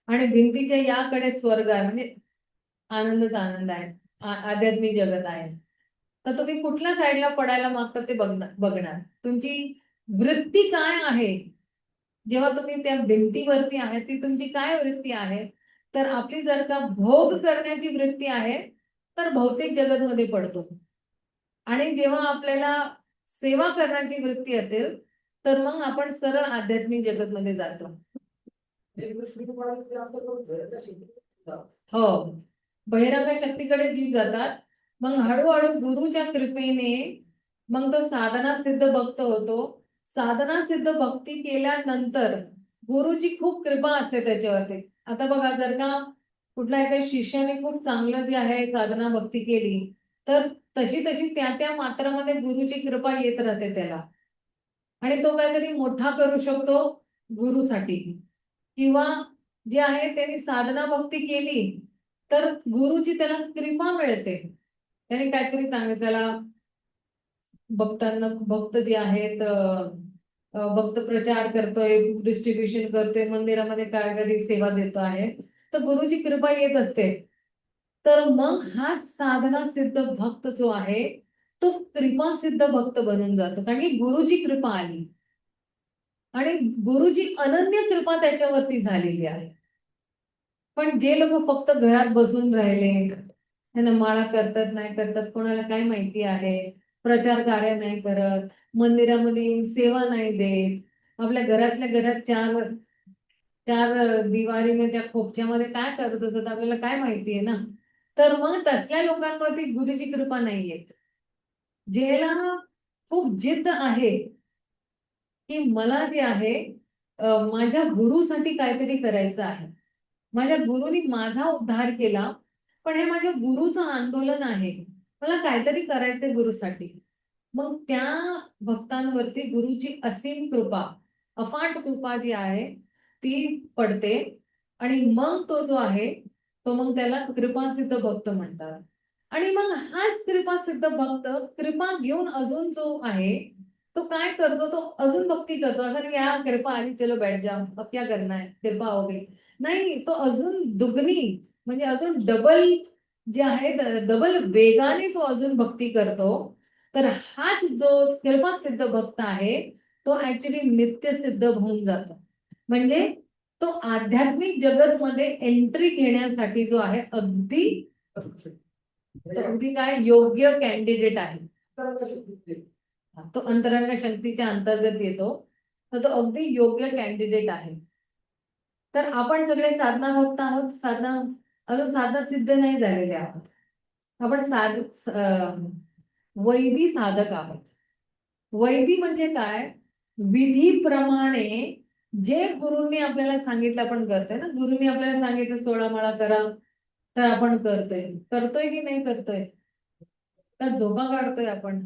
आणि भिंतीच्या याकडे स्वर्ग आहे, म्हणजे आनंदच आनंद आहे, आध्यात्मिक जगत आहे. तर तुम्ही कुठल्या साईडला पडायला मागता ते बघणार तुमची वृत्ती काय आहे. जेव्हा तुम्ही त्या भिंतीवरती आहे ती तुमची काय वृत्ती आहे. तर आपली जर का भोग करण्याची वृत्ती आहे तर भौतिक जगतमध्ये पडतो. आणि जेव्हा आपल्याला सेवा करण्याची वृत्ती असेल तर मग आपण सरळ आध्यात्मिक जगतमध्ये जातो. हो, बहिरंग शक्तीकडे जीव जातात. मग हळूहळू गुरुच्या कृपेने मग तो साधना सिद्ध भक्त होतो. साधना सिद्ध भक्ती केल्यानंतर गुरुची खूप कृपा असते त्याच्यावरती. आता बघा, जर का कुठल्या एका शिष्याने खूप चांगलं जे आहे साधना भक्ती केली, तर तशी तशी त्या मात्रामध्ये गुरुची कृपा येत राहते त्याला, आणि तो काहीतरी मोठा करू शकतो गुरुसाठी. किंवा जे आहे त्यांनी साधना भक्ती केली तर गुरुची त्याला कृपा मिळते. त्याने काहीतरी चांगलं त्याला भक्तांना, भक्त जे आहेत भक्त प्रचार करतोय, डिस्ट्रीब्युशन करतोय, मंदिरामध्ये काहीतरी सेवा देतो आहे, तर गुरुची कृपा येत असते. तर मग हा साधना सिद्ध भक्त जो आहे तो कृपा सिद्ध भक्त बनून जातो, कारण की गुरुची कृपा आली आणि गुरुची अनन्य कृपा त्याच्यावरती झालेली आहे. पण जे लोक फक्त घरात बसून राहिले, त्यांना माळा करतात नाही करतात कोणाला काय माहिती आहे, प्रचार कार्य नाही करत, मंदिरामध्ये येऊन सेवा नाही देत, आपल्या घरातल्या घरात चार चार दिवारी में त्या खोपच्यामध्ये काय करत असतात आपल्याला काय माहितीये ना. तर मग तसल्या लोकांवरती गुरुची कृपा नाही येत. ज्याला खूप जिद्द आहे की मला जे आहे माझ्या गुरुसाठी काहीतरी करायचं आहे, माझ्या गुरुनी माझा उद्धार केला, पण हे माझ्या गुरुचं आंदोलन आहे, मला काहीतरी करायचंय गुरुसाठी. मग त्या भक्तांवरती गुरुची असीम कृपा, अफाट कृपा जी आहे ती पडते. आणि मग तो जो आहे तो मग त्याला कृपासिद्ध भक्त म्हणतात. आणि मग हाच कृपासिद्ध भक्त कृपा घेऊन अजून जो आहे तो काय करतो, तो अजून भक्ती करतो. असं नाही या कृपा आली चलो बैठ जाओ अब क्या करना है, कृपा हो गई. नाही, तो अजून दुगनी म्हणजे अजून डबल जे आहे डबल वेगाने तो अजून भक्ती करतो. तर हाच जो कृपा सिद्ध भक्त आहे तो ऍक्च्युली नित्य सिद्ध होऊन जातो. म्हणजे तो आध्यात्मिक जगत मध्ये एंट्री घेण्यासाठी जो आहे अगदी तो अगदी काय योग्य कॅन्डिडेट आहे. तो अंतरंग शक्तीच्या अंतर्गत येतो, तर तो अगदी योग्य कॅन्डिडेट आहे. तर आपण सगळे साधना भक्त आहोत, साधना अजून साधना सिद्ध नाही झालेले आहोत. आपण वैदी साधक आहोत. वैदी म्हणजे काय? विधीप्रमाणे जे गुरूंनी आपल्याला सांगितलं आपण करतोय ना. गुरूंनी आपल्याला सांगितलं 16 माळा करा, तर आपण करतोय की नाही करतोय? तर झोपा काढतोय आपण?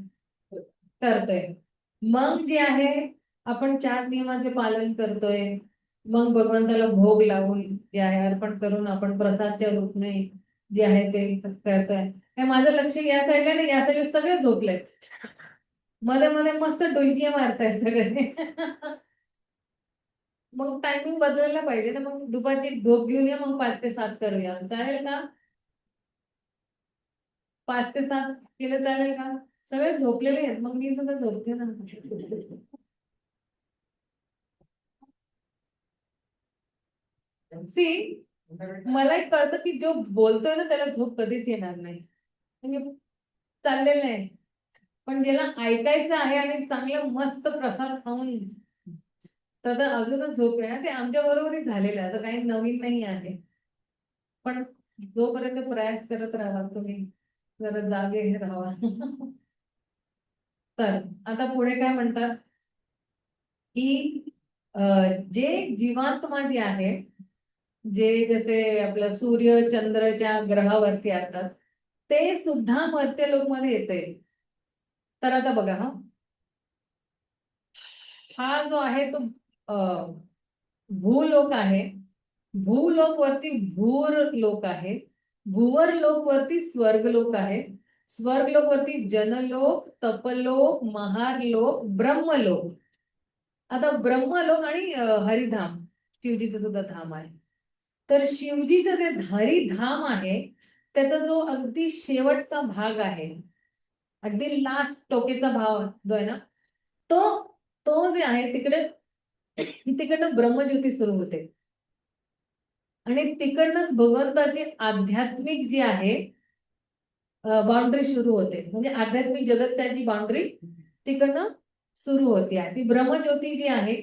करतोय. मग जे आहे आपण 4 नियमाचे पालन करतोय. मग भगवंताला भोग लावून जे आहे अर्पण करून आपण प्रसादच्या रूपने जे आहे ते करतोय. हे माझं लक्ष या साईडला नाही, या साईडला सगळे झोपलेत. मध्ये मध्ये मस्त डुलकी मारतायत सगळे. मग टायमिंग बदलायला पाहिजे ना. मग दुपारची झोप घेऊन या, मग 5 ते 7 करूया. चालेल का? 5 ते 7 केलं चालेल का? सगळे झोपलेले आहेत, मग मी सुद्धा झोपते ना. सी, मला एक कळतं की जो बोलतोय ना त्याला झोप कधीच येणार नाही. म्हणजे चाललेलं आहे. पण ज्याला ऐकायचं आहे आणि चांगलं मस्त प्रसाद खाऊन तर अजूनच झोप आहे ना, ते आमच्या बरोबरच झालेलं आहे. असं काही नवीन नाही आहे. पण जोपर्यंत प्रयास करत राहा तुम्ही, जरा जागे राहा. तर आता पुढे काय म्हणतात की जे जीवात्मा जे आहे, जे जसे आपलं सूर्य चंद्रच्या ग्रहावरती असतात, ते सुद्धा मर्त्य लोकमध्ये येते. तर आता बघा हा जो आहे तो भूलोक आहे. भूलोक वरती भूर लोक आहे. भूवर लोक वरती स्वर्ग लोक आहे. स्वर्ग लोक वरती जनलोक, तपलोक, महारलोक, ब्रह्मलोक. आता ब्रह्मलोक आणि हरिधाम, शिवजीचं सुद्धा धाम आहे. तर शिवजीचं जे हरिधाम आहे, त्याचा जो अगदी शेवटचा भाग आहे, अगदी लास्ट टोकेचा भाग जो आहे ना, तो तो जे आहे तिकडनं ब्रह्मज्योती सुरू होते. आणि तिकडनंच भगवंताची आध्यात्मिक जी आहे बाउंड्री सुरू होते. म्हणजे आध्यात्मिक जगतच्या जी बाउंड्री तिकडनं सुरू होते. ती ब्रह्मज्योती जी आहे,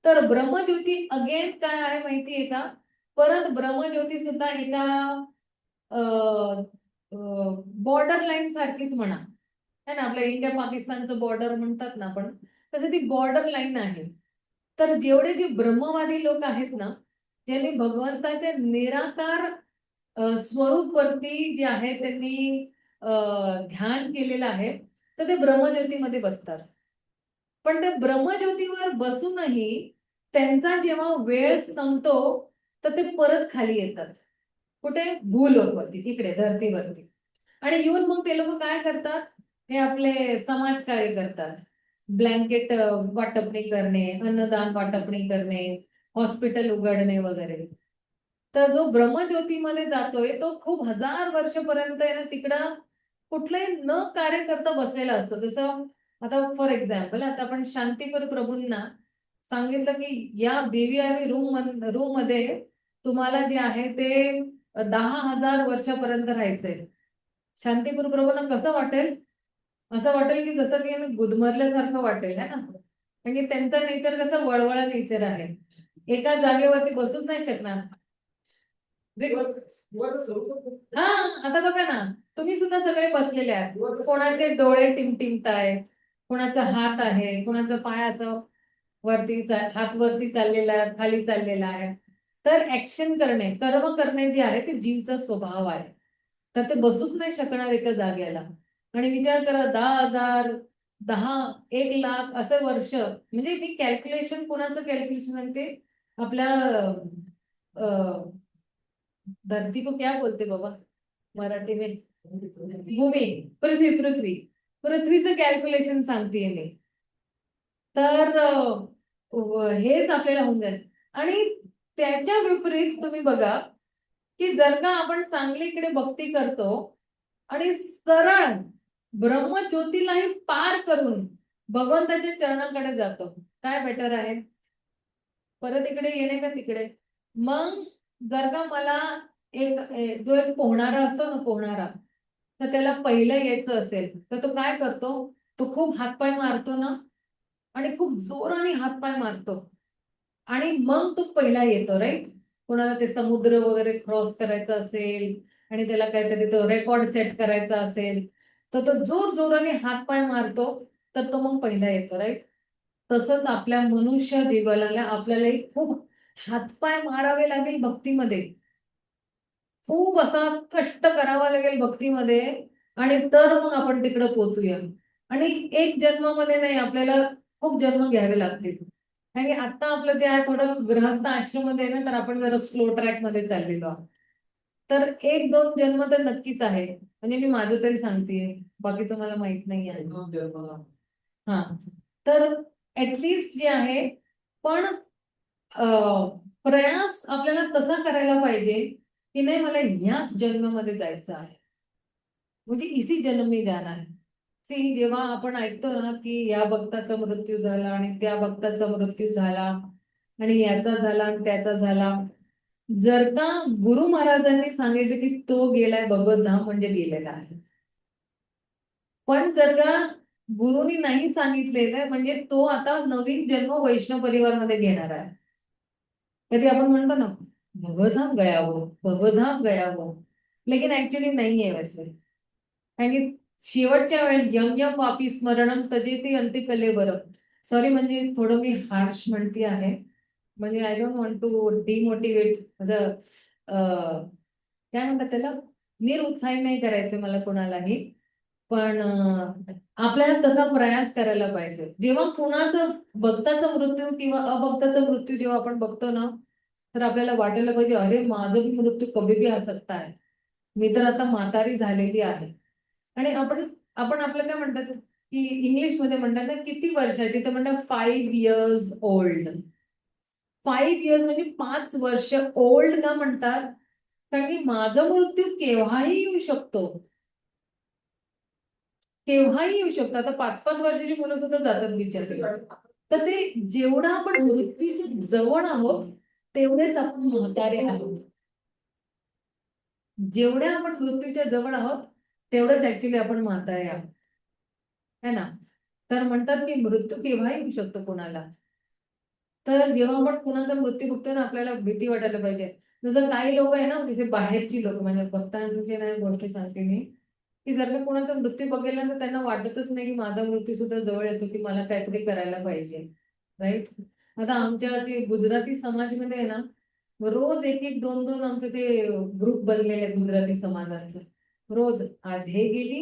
तर ब्रह्मज्योती अगेन काय आहे माहितीये का? परत ब्रह्मज्योती सुद्धा एका बॉर्डर लाईन सारखीच म्हणा, है ना. आपल्या इंडिया पाकिस्तानचं बॉर्डर म्हणतात ना आपण, तसं ती बॉर्डर लाईन आहे. तर जेवढे जे ब्रह्मवादी लोक आहेत ना, ज्यांनी भगवंताच्या निराकार स्वरूप वरती जे आहे त्यांनी ध्यान केलेलं आहे, तर ते ब्रह्मज्योतीमध्ये बसतात. पण ते ब्रह्मज्योतीवर बसूनही त्यांचा जेव्हा वेळ संपतो, तर ते परत खाली येतात. कुठे? भूलोकवरती, इकडे धरतीवरती. आणि येऊन मग ते लोक काय करतात? हे आपले समाजकार्य करतात. ब्लँकेट वाटपणी करणे, अन्नदान वाटपणी करणे, हॉस्पिटल उघडणे वगैरे. तर जो ब्रह्मज्योतीमध्ये जातोय तो खूप हजार वर्षपर्यंत आहे ना तिकडं कुठलंही न कार्य करता बसलेला असतो. जसं आता फॉर एक्झाम्पल, आता आपण शांतीपर प्रभूंना सांगितलं की या BVR रूम मध्ये तुम्हाला जे आहे ते 10,000 वर्षापर्यंत राहायचंय. शांतीपूर प्रभूंना कसं वाटेल? असं वाटेल की जसं की गुदमरल्यासारखं वाटेल, है ना. म्हणजे त्यांचा नेचर कसं वळवळा नेचर आहे. एका जागेवरती बसूच नाही शकणार. हा, आता बघा ना, तुम्ही सुद्धा सगळे बसलेले आहात. कोणाचे डोळे टिमटिमतायत, कोणाचा हात आहे, कोणाचा पाय असं हात वरती चाललेला आहे, खाली चाललेला आहे. तर ऍक्शन करणे, कर्म करणे जे आहे ते जीवचा स्वभाव आहे. तर ते बसूच नाही शकणार एका जागेला. आणि विचार करा 10,000, 1,00,000 असं वर्ष. म्हणजे मी कॅल्क्युलेशन, कोणाचं कॅल्क्युलेशन आहे ते आपल्या धरती को क्या बोलते बाबा मराठी में? भूमी, पृथ्वीचं कॅल्क्युलेशन सांगतेय मी. तर हेच आपल्याला होऊन जाईल. आणि त्याच्या विपरीत तुम्ही बघा की जर का आपण चांगली इकडे भक्ती करतो आणि सरळ ब्रह्मज्योतीलाही पार करून भगवंताच्या चरणाकडे जातो, काय बेटर आहे? परत इकडे येणे का तिकडे? मग जर का मला जो एक पोहणारा असतो ना, पोहणारा, तर त्याला पहिलं यायचं असेल तर तो काय करतो? तो खूप हातपाय मारतो ना, आणि खूप जोराने हातपाय मारतो, आणि मग तो पहिला येतो, राईट. कोणाला ते समुद्र वगैरे क्रॉस करायचं असेल आणि त्याला काहीतरी तो रेकॉर्ड सेट करायचा असेल तर तो जोर जोराने हातपाय मारतो तर तो मग पहिला येतो, राईट? तसंच आपल्या मनुष्य जीवनाला आपल्यालाही खूप हातपाय मारावे लागेल भक्तीमध्ये, खूप असा कष्ट करावा लागेल भक्तीमध्ये, आणि तर मग आपण तिकडे पोहोचूया. आणि एक जन्मामध्ये नाही, आपल्याला खूप जन्म घ्यावे लागतील. कारण की आता आपलं जे आहे थोडं गृहस्थ आश्रम मध्ये आहे ना, तर आपण जरा स्लो ट्रॅक मध्ये चाललेलो आहोत. तर एक दोन जन्म तर नक्कीच आहे, म्हणजे मी माझं तरी सांगतेय, बाकीचं मला माहित नाही आहे. दोन जन्माला हा, तर ऍटलिस्ट जे आहे, पण प्रयास आपल्याला तसा करायला पाहिजे की नाही, मला ह्याच जन्मामध्ये जायचं आहे, म्हणजे इसी जन्म में जाना है. सी, जेव्हा आपण ऐकतो ना की या भक्ताचा मृत्यू झाला आणि त्या भक्ताचा मृत्यू झाला आणि याचा झाला आणि त्याचा झाला, जर का गुरु महाराजांनी सांगितलं की तो गेलाय भगवत धाम, म्हणजे गेलेला आहे. पण जर का गुरुनी नाही सांगितलेलं, म्हणजे तो आता नवीन जन्म वैष्णव परिवारमध्ये घेणार आहे. कधी आपण म्हणतो ना, भगवधाम गया हो, भगवधाम गया हो, लेकिन ऍक्च्युली नाही आहे वैसे. कारण की शेवटच्या वेळेस यम यम वापी स्मरणम तजेते अंते कले बरं. सॉरी, म्हणजे थोडं मी हार्श म्हणते आहे, म्हणजे I don't want to demotivate, माझं काय म्हणतात त्याला, निरुत्साही नाही करायचं मला कोणालाही. पण आपल्याला तसा प्रयास करायला पाहिजे. जेव्हा कुणाचं भक्ताचा मृत्यू किंवा अभक्ताचा मृत्यू जेव्हा आपण बघतो ना, तर आपल्याला वाटायला पाहिजे, अरे माझं भी मृत्यू कभी भी आ सकता है, मी तर आता म्हातारी झालेली आहे. आणि आपण आपण आपलं काय म्हणतात की इंग्लिशमध्ये म्हणतात ना, किती वर्षाची, तर म्हणतात 5 years ओल्ड. 5 years म्हणजे 5 वर्ष ओल्ड का म्हणतात? कारण की माझा मृत्यू केव्हाही येऊ शकतो, केव्हाही येऊ शकतो. आता 5-5 वर्षाची मुलं सुद्धा जातात बिचारे. तर ते जेवढं आपण मृत्यूच्या जवळ आहोत तेवढेच आपण म्हातारे आहोत. जेवढ्या आपण मृत्यूच्या जवळ आहोत तेवढंच ऍक्च्युली आपण म्हातारे आहोत, है ना? तर म्हणतात की मृत्यू केव्हाही येऊ शकतो कोणाला. तर जेव्हा आपण कुणाचा मृत्यू बघतो ना, आपल्याला भीती वाटायला पाहिजे. जसं काही लोक आहे ना, तिथे बाहेरची लोक, म्हणजे भक्तांची नाही गोष्ट सांगते मी, की जर का कोणाचा मृत्यू बघितला तर त्यांना वाटतच नाही की माझा मृत्यू सुद्धा जवळ येतो, की मला काहीतरी करायला पाहिजे, राईट? आता आमच्या जे गुजराती समाजमध्ये आहे ना, रोज एक एक दोन दोन आमचे ते ग्रुप बनलेले आहेत गुजराती समाजांचे. रोज आज हे गेली,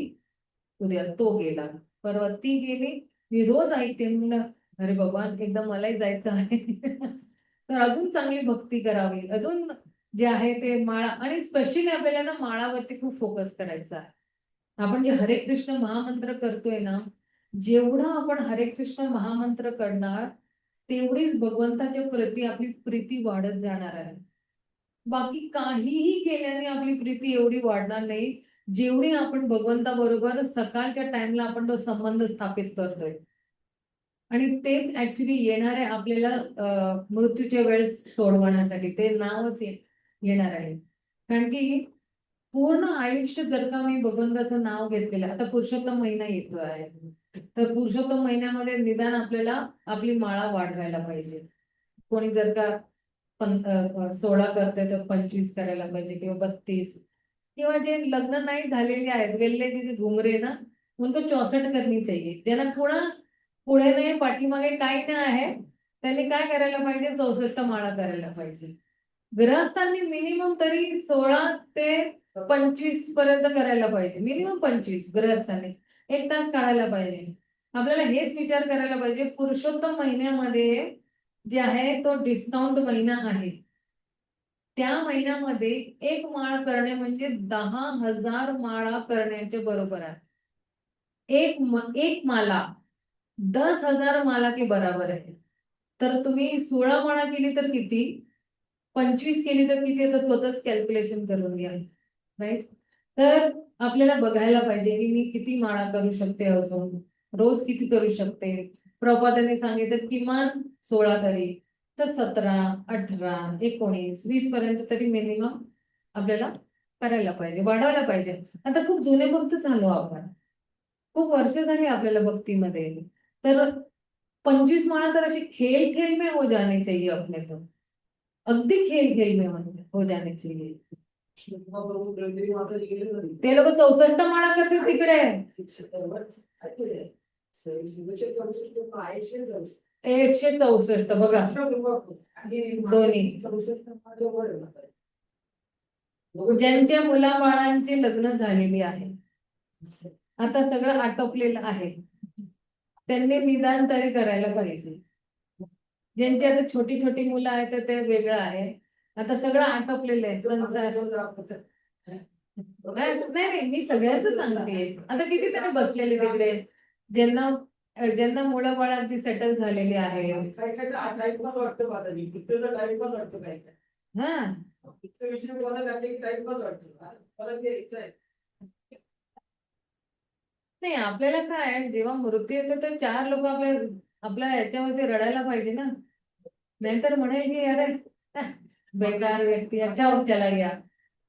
उद्या तो गेला, परवा ती गेली. मी रोज ऐकते, म्हणलं अरे बाबा एकदा मलाही जायचं आहे. तर अजून चांगली भक्ती करावी, अजून जे आहे ते माळा, आणि स्पेशली आपल्याला ना माळावरती खूप फोकस करायचा आहे. आपण जे हरे कृष्ण महामंत्र करतोय ना, जेवढा आपण हरे कृष्ण महामंत्र करणार तेवढीच भगवंताच्या प्रती आपली प्रीती वाढत जाणार आहे. बाकी काहीही केल्याने आपली प्रीती एवढी वाढणार नाही, जेवढी आपण भगवंताबरोबर सकाळच्या टाइमला आपण तो संबंध स्थापित करतोय. आणि तेच ऍक्च्युली येणार आहे आपल्याला मृत्यूच्या वेळेस सोडवण्यासाठी, ते नावच येणार आहे. कारण की पूर्ण आयुष्य जर का मी भगवंताचं नाव घेतलेलं, आता पुरुषोत्तम महिना येतो आहे, तर पुरुषोत्तम महिन्यामध्ये निदान आपल्याला आपली माळा वाढवायला पाहिजे. कोणी जर का 16 करते तर 25 करायला पाहिजे, किंवा 32, किंवा जे लग्न नाही झालेले आहेत, वेल्ले जे घुमरे ना, उनको 64 करनी चाहिए. ज्यांना पुढे नाही पाठीमागे काही नाही आहे, त्यांनी काय करायला पाहिजे, 64 माळा करायला पाहिजे. गृहस्थांनी मिनिमम तरी 16 ते 25 पर्यंत करायला पाहिजे, मिनिमम 25 गृहस्थांनी 1 तास काढायला पाहिजे. आपल्याला हेच विचार करायला पाहिजे, पुरुषोत्तम महिन्यामध्ये जे आहे तो डिस्काउंट महिना आहे, त्या महिन्यामध्ये 1 माळ करणे म्हणजे 10,000 माळा करण्याचे बरोबर आहे. एक माला 10,000 माला के बराबर आहे. तर तुम्ही 16 माळा केली तर किती, 25 केली तर किती, आता स्वतःच कॅल्क्युलेशन करून घ्या, राईट? तर आपल्याला बघायला पाहिजे की मी किती माळा करू शकते, अजून रोज किती करू शकते. प्रभुपादांनी सांगितलं किमान 16 तरी, तर 17, 18, 19, 20 पर्यंत तरी मिनिमम आपल्याला करायला पाहिजे, वाढवायला पाहिजे. आता खूप जुने भक्त झालो आपण, खूप वर्ष झाली आपल्याला भक्तीमध्ये, तर 25 माळा तर अशी खेल खेल में हो जाने चाहिए अपने तो, अगदी खेल खेल में हो जाने चाहिए. प्रभू ब्रह्मदेवी माताजी गेले ना तिथे. ते लोक 64 माळा करतात तिकडे. शिवशे 64 आयुष्य 64. 164 बघा. आणि दोन्ही. 64 माझ्या वर आहे माता. ज्यांच्या मुलाबाळांची लग्न झालेली आहे, आता सगळं आटोपलेलं आहे, त्यांनी निदान तरी करायला पाहिजे. ज्यांची आता छोटी छोटी मुलं आहेत तर ते वेगळं आहे. आता सगळं आटोपलेलं आहे संसार. नाही नाही, मी सगळ्यांचं सांगते. आता किती तरी बसलेले तिकडे ज्यांना ज्यांना मुलं बाळ अगदी सेटल झालेली आहे. टाइमपास वाटतं माताजी, कितीचा टाइमपास वाटतं काय काय. हा, इतकं विषय बोलायला लागले की टाइमपास वाटतं. मला ते यायचं आहे. नाही आपल्याला काय जेव्हा मृत्यू येतो तर 4 लोक आपल्या याच्यावरती रडायला पाहिजे ना. नाहीतर म्हणेल की अरे बेकार व्यक्ती अच्छा चला गया.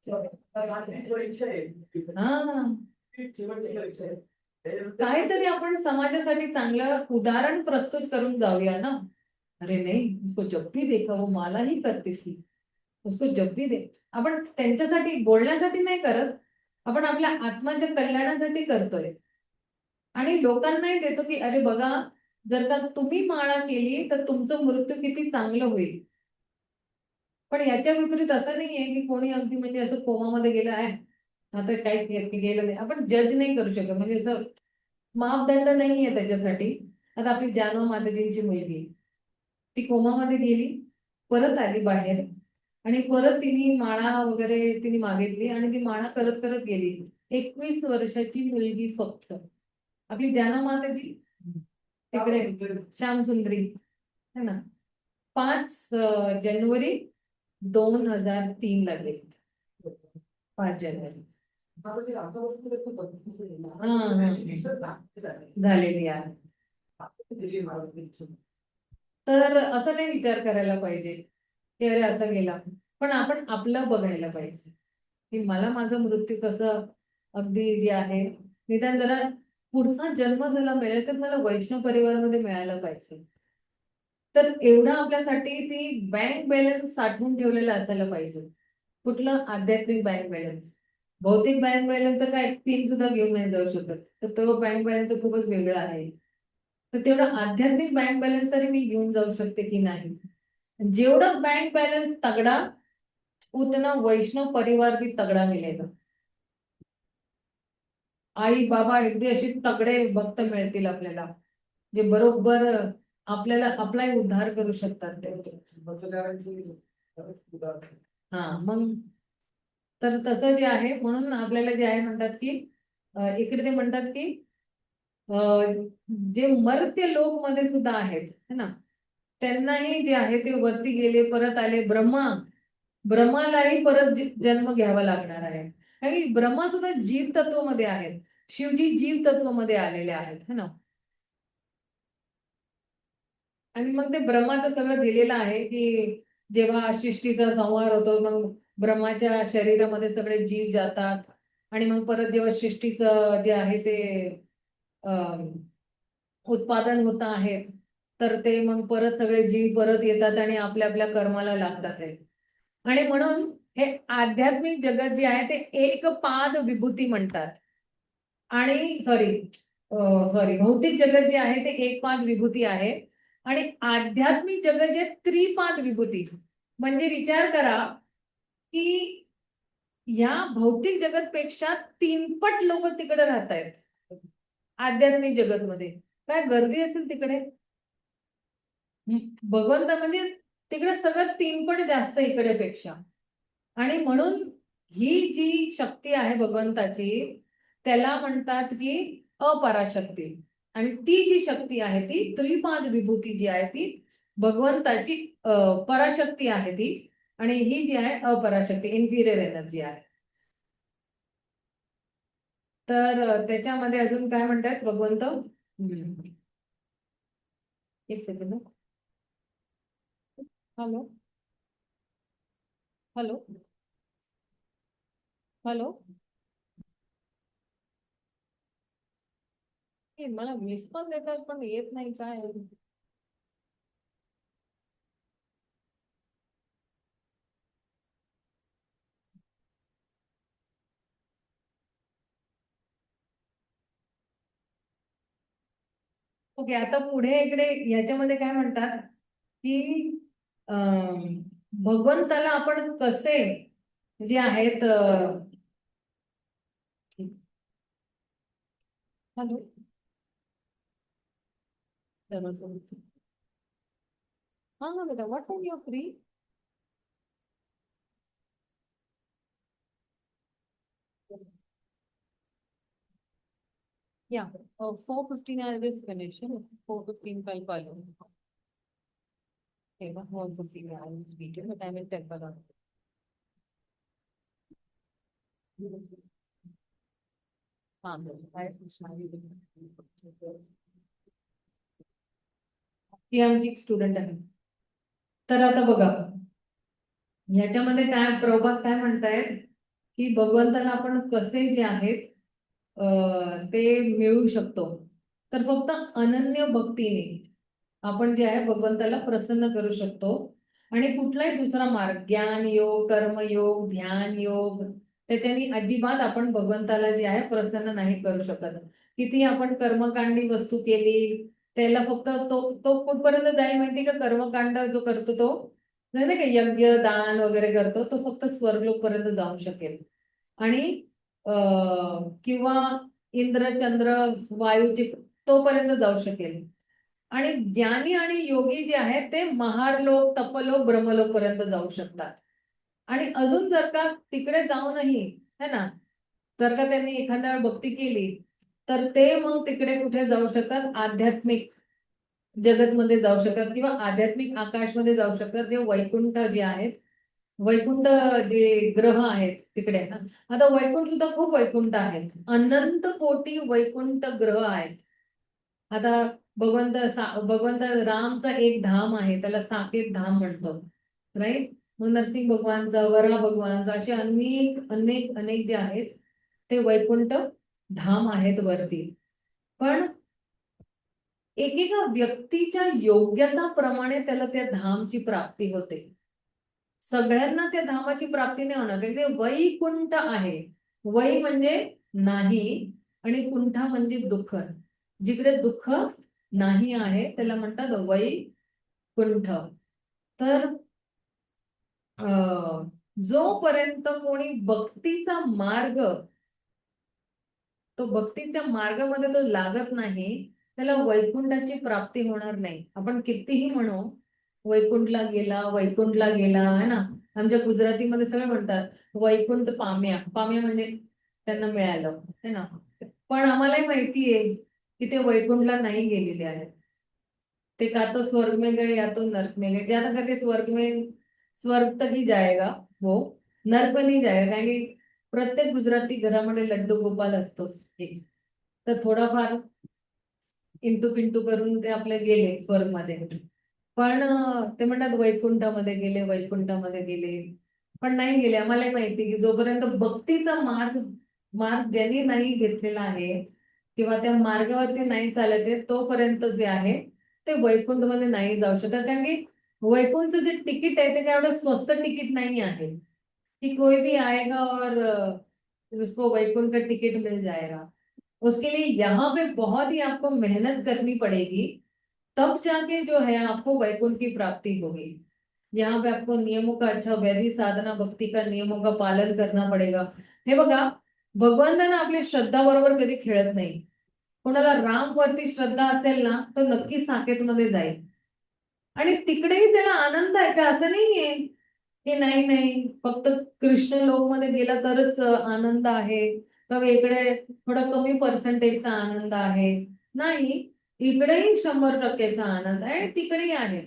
परीक्षा आहे. हा, शेवटची परीक्षा आहे. काहीतरी आपण समाजासाठी चांगलं उदाहरण प्रस्तुत करून जाऊया ना. अरे नाही, उसको जब भी देखा वो मला ही करती थी, उसको जब भी दे. आपण त्यांच्यासाठी बोलण्यासाठी नाही करत, आपण आपल्या आत्माच्या कल्याणासाठी करतोय. आणि लोकांनाही देतो की अरे बघा, जर का तुम्ही माळा केली तर तुमचं मृत्यू किती चांगलं होईल. पण याच्या विपरीत असं नाहीये की कोणी अगदी म्हणजे असं कोमामध्ये गेलं आहे, आता काही गेलं नाही. आपण जज नाही करू शकत, म्हणजे असं मापदंड नाहीये त्याच्यासाठी. आता आपली जानवा माताजींची मुलगी, ती कोमामध्ये गेली, परत आली बाहेर, आणि परत तिने माळा वगैरे तिने मागितली आणि ती माळा करत करत गेली. 21 वर्षाची मुलगी फक्त. आपली जानवा माताजी तिकडे श्यामसुंदरी है ना, 5 जानेवारी 2003 ला गेली. 5 जानेवारी माताजी आतापासून ते खूप झालेली आहे. तर असं नाही विचार करायला पाहिजे की अरे असं गेला. पण आपण आपलं बघायला पाहिजे की मला माझं मृत्यू कसं अगदी जे आहे, निदान जरा पुढचा जन्म झाला मिळेल तर मला वैष्णव परिवारामध्ये मिळायला पाहिजे. तर एवढा आपल्यासाठी ती बँक बॅलन्स साठवून ठेवलेला असायला पाहिजे. कुठलं आध्यात्मिक बँक बॅलन्स. भौतिक बँक बॅलन्स तर काय पिन सुद्धा घेऊन नाही जाऊ शकत, तर तो बँक बॅलन्स खूपच वेगळा आहे. तर तेवढा आध्यात्मिक बँक बॅलन्स तरी मी घेऊन जाऊ शकते की नाही. जेवढा बँक बॅलन्स तगड़ा उतना वैष्णव परिवार भी तगड़ा मिलेगा. आई बाबा अगदी असे तगडे भक्त मिळतील आपल्याला, जे बरोबर आपल्याला आपलाही उद्धार करू शकतात ते. हा मग तर तसं जे आहे, म्हणून आपल्याला जे आहे म्हणतात की इकडे ते म्हणतात की जे मर्त्य लोक मध्ये सुद्धा आहेत है ना, त्यांनाही जे आहे ते वरती गेले, परत आले. ब्रह्मालाही परत जन्म घ्यावा लागणार आहे. कारण की ब्रह्मा सुद्धा जीव तत्व मध्ये आहेत, शिवजी जीव तत्व मध्ये आलेले आहेत है ना. आणि मग ते ब्रह्माचं सगळं दिलेलं आहे की जेव्हा सृष्टीचा संहार होतो, मग ब्रह्माच्या शरीरामध्ये सगळे जीव जातात आणि मग परत जेव्हा सृष्टीचं जे आहे ते उत्पादन होत आहेत, तर ते मग परत सगळे जीव परत येतात आणि आपल्या आपल्या कर्माला लागतात आहे. आणि म्हणून हे आध्यात्मिक जगत जे आहे ते एकपाद विभूती म्हणतात. आणि सॉरी भौतिक जगत जे आहे ते एकपाद विभूती आहे, आणि आध्यात्मिक जगत जे त्रिपाद विभूती. म्हणजे विचार करा की या भौतिक जगत पेक्षा 3पट लोक तिकडे राहत आहेत आध्यात्मिक जगत मध्ये. काय गर्दी असेल तिकडे. भगवंत म्हणजे तिकडे सगळं 3पट जास्त इकडे पेक्षा. आणि म्हणून ही जी शक्ती आहे भगवंताची, त्याला म्हणतात की अपराशक्ती. आणि ती जी शक्ती आहे ती त्रिपाद विभूती जी आहे ती भगवंताची पराशक्ती आहे ती, आणि ही जी आहे अपराशक्ती, इन्फिरियर एनर्जी आहे. तर त्याच्यामध्ये अजून काय म्हणतात भगवंत. एक सेकंड. हॅलो हॅलो हॅलो, मला मिस पण देतात पण येत नाही, काय. ओके, आता पुढे इकडे याच्यामध्ये काय म्हणतात की भगवंताला आपण कसे जे आहेत हॅलो हा हा बेटा, what time you free? Yeah, 4:15 I will finish. 4:15 I'll call you. Okay, 4:15 I will speak you, but I will tell about ती आमची एक स्टुडंट आहे. तर आता बघा, ह्याच्यामध्ये काय प्रभात काय म्हणतायत की भगवंताला आपण कसे जे आहेत ते मिळू शकतो. तर फक्त अनन्य भक्तीने आपण जे आहे भगवंताला प्रसन्न करू शकतो. आणि कुठलाही दुसरा मार्ग, ज्ञान योग, कर्मयोग, ध्यान योग, त्याच्याने अजिबात आपण भगवंताला जे आहे प्रसन्न नाही करू शकत. किती आपण कर्मकांडी वस्तू केली, त्याला फक्त तो तो कुठपर्यंत जाईल माहिती का? कर्मकांड जो करतो तो नाही का, यज्ञ दान वगैरे करतो, तो फक्त स्वर्गलोक पर्यंत जाऊ शकेल. आणि किंवा इंद्र चंद्र वायूचे तोपर्यंत जाऊ शकेल. आणि ज्ञानी आणि योगी जे आहेत ते महारलोक, तपलोक, ब्रह्मलोक पर्यंत जाऊ शकतात. आणि अजून जर का तिकडे जाऊनही है ना, जर का त्यांनी एखाद्या वेळ भक्ती केली तर ते मग तिकडे कुठे जाऊ शकतात? आध्यात्मिक जगतमध्ये जाऊ शकतात किंवा आध्यात्मिक आकाशमध्ये जाऊ शकतात, जे वैकुंठ जे आहेत, वैकुंठ जे ग्रह आहेत तिकडे ना. आता वैकुंठ सुद्धा खूप वैकुंठ आहेत, अनंत कोटी वैकुंठ ग्रह आहेत. आता भगवंत रामचा एक धाम आहे, त्याला साकेत धाम म्हणतो, राईट. मग नरसिंह भगवानचा, वरा भगवानचा, असे अनेक अनेक अनेक जे आहेत ते वैकुंठ धाम आहेत वरती. पण एकेका व्यक्तीच्या योग्यताप्रमाणे त्याला त्या धामची प्राप्ती होते. सगळ्यांना त्या धामाची प्राप्ती नाही होणार, कारण ते वैकुंठ आहे. वै म्हणजे नाही आणि कुंठ म्हणजे दुःख. जिकडे दुःख नाही आहे त्याला म्हणतात वैकुंठ. तर जोपर्यंत कोणी भक्तीचा मार्ग, तो भक्तीच्या मार्गामध्ये तो लागत नाही, त्याला वैकुंठाची प्राप्ती होणार नाही. आपण कितीही म्हणू वैकुंठला गेला, वैकुंठला गेला, है ना. आमच्या गुजरातीमध्ये सगळे म्हणतात वैकुंठ पाम्या. पाम्या म्हणजे त्यांना मिळालं, है ना. पण आम्हालाही माहितीये की ते वैकुंठला नाही गेलेले आहेत. ते का तो स्वर्ग में गए या तो नर्क में गए. ज्यादा करके स्वर्ग तक ही जाएगा वो, नर्क में नहीं जाएगा. कारण की प्रत्येक गुजराती घरामध्ये लड्डू गोपाल असतोच एक. तर थोडाफार इंटू पिंटू करून ते आपले गेले स्वर्गमध्ये. पण ते म्हणतात वैकुंठामध्ये गेले, वैकुंठामध्ये गेले, पण नाही गेले. आम्हालाही माहिती की जोपर्यंत भक्तीचा मार्ग मार्ग ज्यांनी नाही घेतलेला आहे किंवा त्या मार्गावरती नाही चालत आहे, तोपर्यंत जे आहे ते वैकुंठमध्ये नाही जाऊ शकत. कारण की वैकुंठचं जे तिकीट आहे ते काय एवढं स्वस्त तिकीट नाही आहे कि कोई भी आएगा और उसको वैकुंठ का टिकट मिल जाएगा. उसके लिए यहाँ पे बहुत ही आपको मेहनत करनी पड़ेगी, तब जाके जो है आपको वैकुंठ की प्राप्ति होगी. यहाँ पे आपको नियमों का, अच्छा वैदिक साधना भक्ती का नियमों का पालन करना पडेगा. हे बघा, भगवंतांना आपली श्रद्धा बरोबर कधी खेळत नाही. कोणाला राम वरती श्रद्धा असेल ना, तो नक्की साकेतमध्ये जाईल आणि तिकडेही त्याला आनंद आहे का, असं नाहीये की नाही नाही फक्त कृष्ण लोक मध्ये गेला तरच आनंद आहे, तर इकडे थोडा कमी पर्सेंटेजचा आनंद आहे. नाही, इकडेही 100%चा आनंद आहे आणि तिकडेही आहे.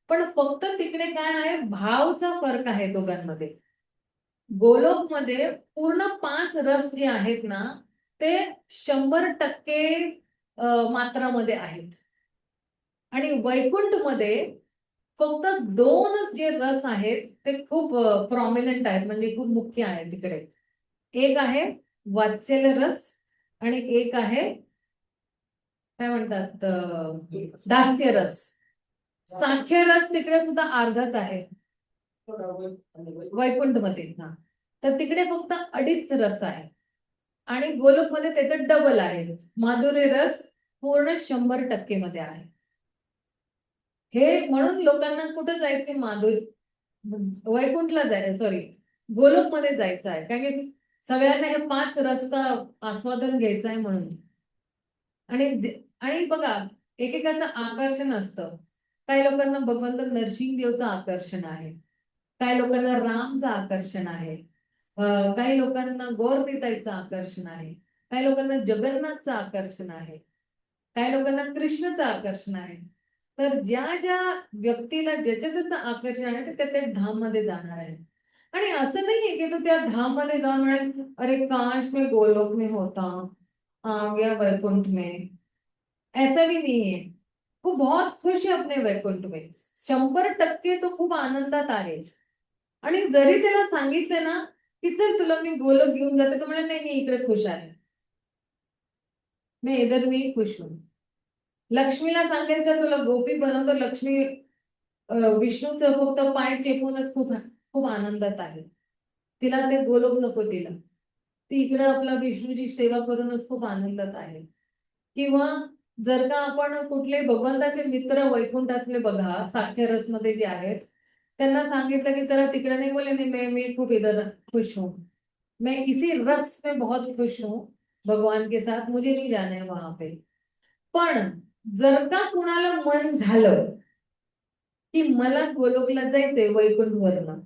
पण फक्त तिकडे काय आहे, भावचा फरक आहे दोघांमध्ये. गोलोकमध्ये पूर्ण 5 रस जे आहेत ना, ते 100% मात्रामध्ये आहेत. आणि वैकुंठमध्ये फक्त 2च जे रस आहेत ते खूप प्रॉमिनंट आहेत, म्हणजे खूप मुख्य आहेत तिकडे. एक आहे वात्सल्य रस आणि एक आहे काय म्हणतात दास्य रस. साख्य रस तिकडे सुद्धा अर्धाच आहे वैकुंठमध्ये. हा, तर तिकडे फक्त 2.5 रस आहे आणि गोलोकमध्ये त्याचं डबल आहे. माधुर्य रस पूर्ण 100% मध्ये आहे. हे म्हणून लोकांना कुठं जायचं, वैकुंठला सॉरी गोलोकमध्ये जायचं आहे, कारण की सगळ्यांना हे 5 रस्ता आस्वादन घ्यायचं आहे म्हणून. आणि बघा, एकेकाचं आकर्षण असतं. काही लोकांना भगवंत नरसिंहदेवचं आकर्षण आहे, काही लोकांना रामचं आकर्षण आहे, काही लोकांना गौरनीताईचं आकर्षण आहे, काही लोकांना जगन्नाथचं आकर्षण आहे, काही लोकांना कृष्णाचं आकर्षण आहे. तर ज्या ज्या व्यक्तीला ज्याच्या ज्याचं आकर्षण आहे ते त्या त्या धाम मध्ये जाणार आहे. आणि असं नाहीये की तो त्या धाम मध्ये जाऊन म्हणाल, अरे काश मैं गोलोक में होता, आ गया वैकुंठ में, ऐसा भी नहीं है. वो बहुत खुश है अपने वैकुंठ में, 100% तो खूप आनंदात आहे. आणि जरी त्याला सांगितलं ना की चल तुला मी गोलोक घेऊन जाते, तो म्हणे नाही मी इकडे खुश आहे, मैं इधर मी खुश हूं. लक्ष्मीला सांगायचं तुला गोपी बनवतो, लक्ष्मी विष्णूचं फक्त पाय चेपूनच खूप खूप आनंदात आहे, तिला ते गोलोक नको, तिला ती इकडे आपला विष्णूची सेवा करूनच खूप आनंदात आहे. किंवा जर का आपण कुठले भगवंताचे मित्र वैकुंठातले बघा, साख्य रस मध्ये जे आहेत, त्यांना सांगितलं की चला तिकडे, नाही बोले नाही मैं खूप इधर खुश हूँ, मैं इसी रस में बहुत खुश हूँ भगवान के साथ, मुझे नहीं जाना है वहां पे. पण जर का कुणाला मन झालं की मला गोलोकला जायचंय वैकुंठ वरनं,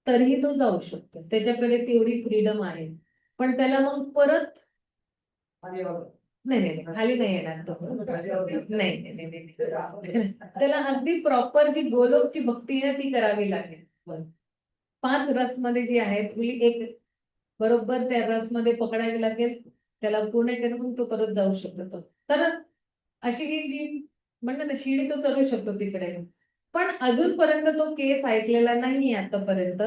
तरीही तो जाऊ शकतो, त्याच्याकडे तेवढी फ्रीडम आहे. पण त्याला मग परत आणि नाही नाही नाही, खाली नाही येणार तो. नाही नाही नाही नाही. त्याला अगदी प्रॉपर जी गोलोकची भक्ती आहे ती करावी लागेल. 5 रस मध्ये जी आहेत एक बरोबर त्या रस मध्ये पकडावी लागेल, त्याला पूर्ण करून तो परत जाऊ शकतो. तर अशी ही जी म्हणणं ना शिडी तो चढू शकतो तिकडे. पण अजूनपर्यंत तो केस ऐकलेला नाहीये आतापर्यंत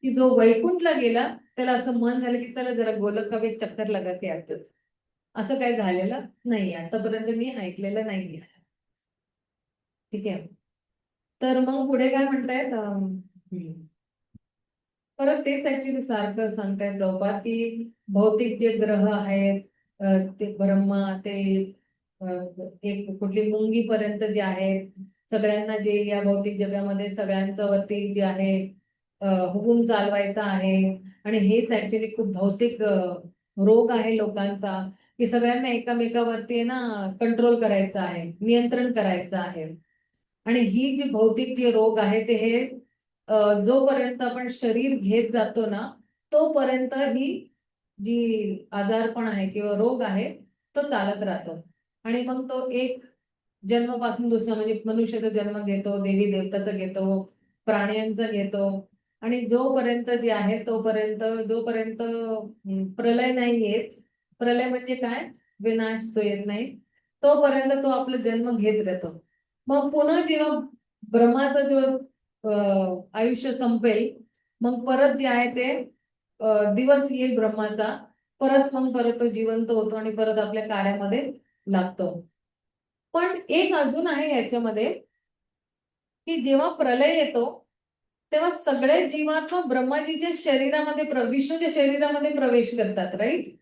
की जो वैकुंठला गेला त्याला असं मन झालं की चला जरा गोलकावे चक्कर लगा के आते. असं काही झालेलं नाही, आतापर्यंत मी ऐकलेलं नाहीये. ठीक आहे. तर मग पुढे काय म्हणतायत, परत तेच ऍक्च्युली सारखं सांगतायत प्रभुपाद की भौतिक जे ग्रह आहेत, ते ब्रह्मा ते एक कुठली मुंगी पर्यंत जे आहेत, सगळ्यांना जे या भौतिक जगामध्ये सगळ्यांच्या वरती जे आहे हुकूम चालवायचा आहे. आणि हेच ऍक्च्युली खूप भौतिक रोग आहे लोकांचा, की सगळ्यांना एकामेकावरती ना कंट्रोल करायचं आहे, नियंत्रण करायचं आहे. आणि ही जी भौतिक जे रोग आहे ते हे जोपर्यंत आपण शरीर घेत जातो ना तोपर्यंत ही जी आजारपण आहे किंवा रोग आहे तो चालत राहतो. आणि मग तो एक जन्मापासून दुसरा म्हणजे मनुष्याचा जन्म घेतो, देवी देवताचा घेतो, प्राण्यांचा घेतो. आणि जोपर्यंत जे आहे तोपर्यंत जोपर्यंत प्रलय नाही येत, प्रलय म्हणजे काय, विनाश जो येत नाही, तोपर्यंत तो आपला जन्म घेत राहतो. मग पुन्हा जेव्हा ब्रह्माचा जो आयुष्य संपेल, मग परत जे आहे ते दिवस येईल ब्रह्माचा, परत तो जिवंत होतो आणि परत आपल्या कार्यामध्ये लागतो. पण एक अजून आहे याच्यामध्ये की जेव्हा प्रलय येतो तेव्हा सगळे जीवात्मा ब्रह्माजीच्या शरीरामध्ये विष्णूच्या शरीरामध्ये प्रवेश करतात, राईट.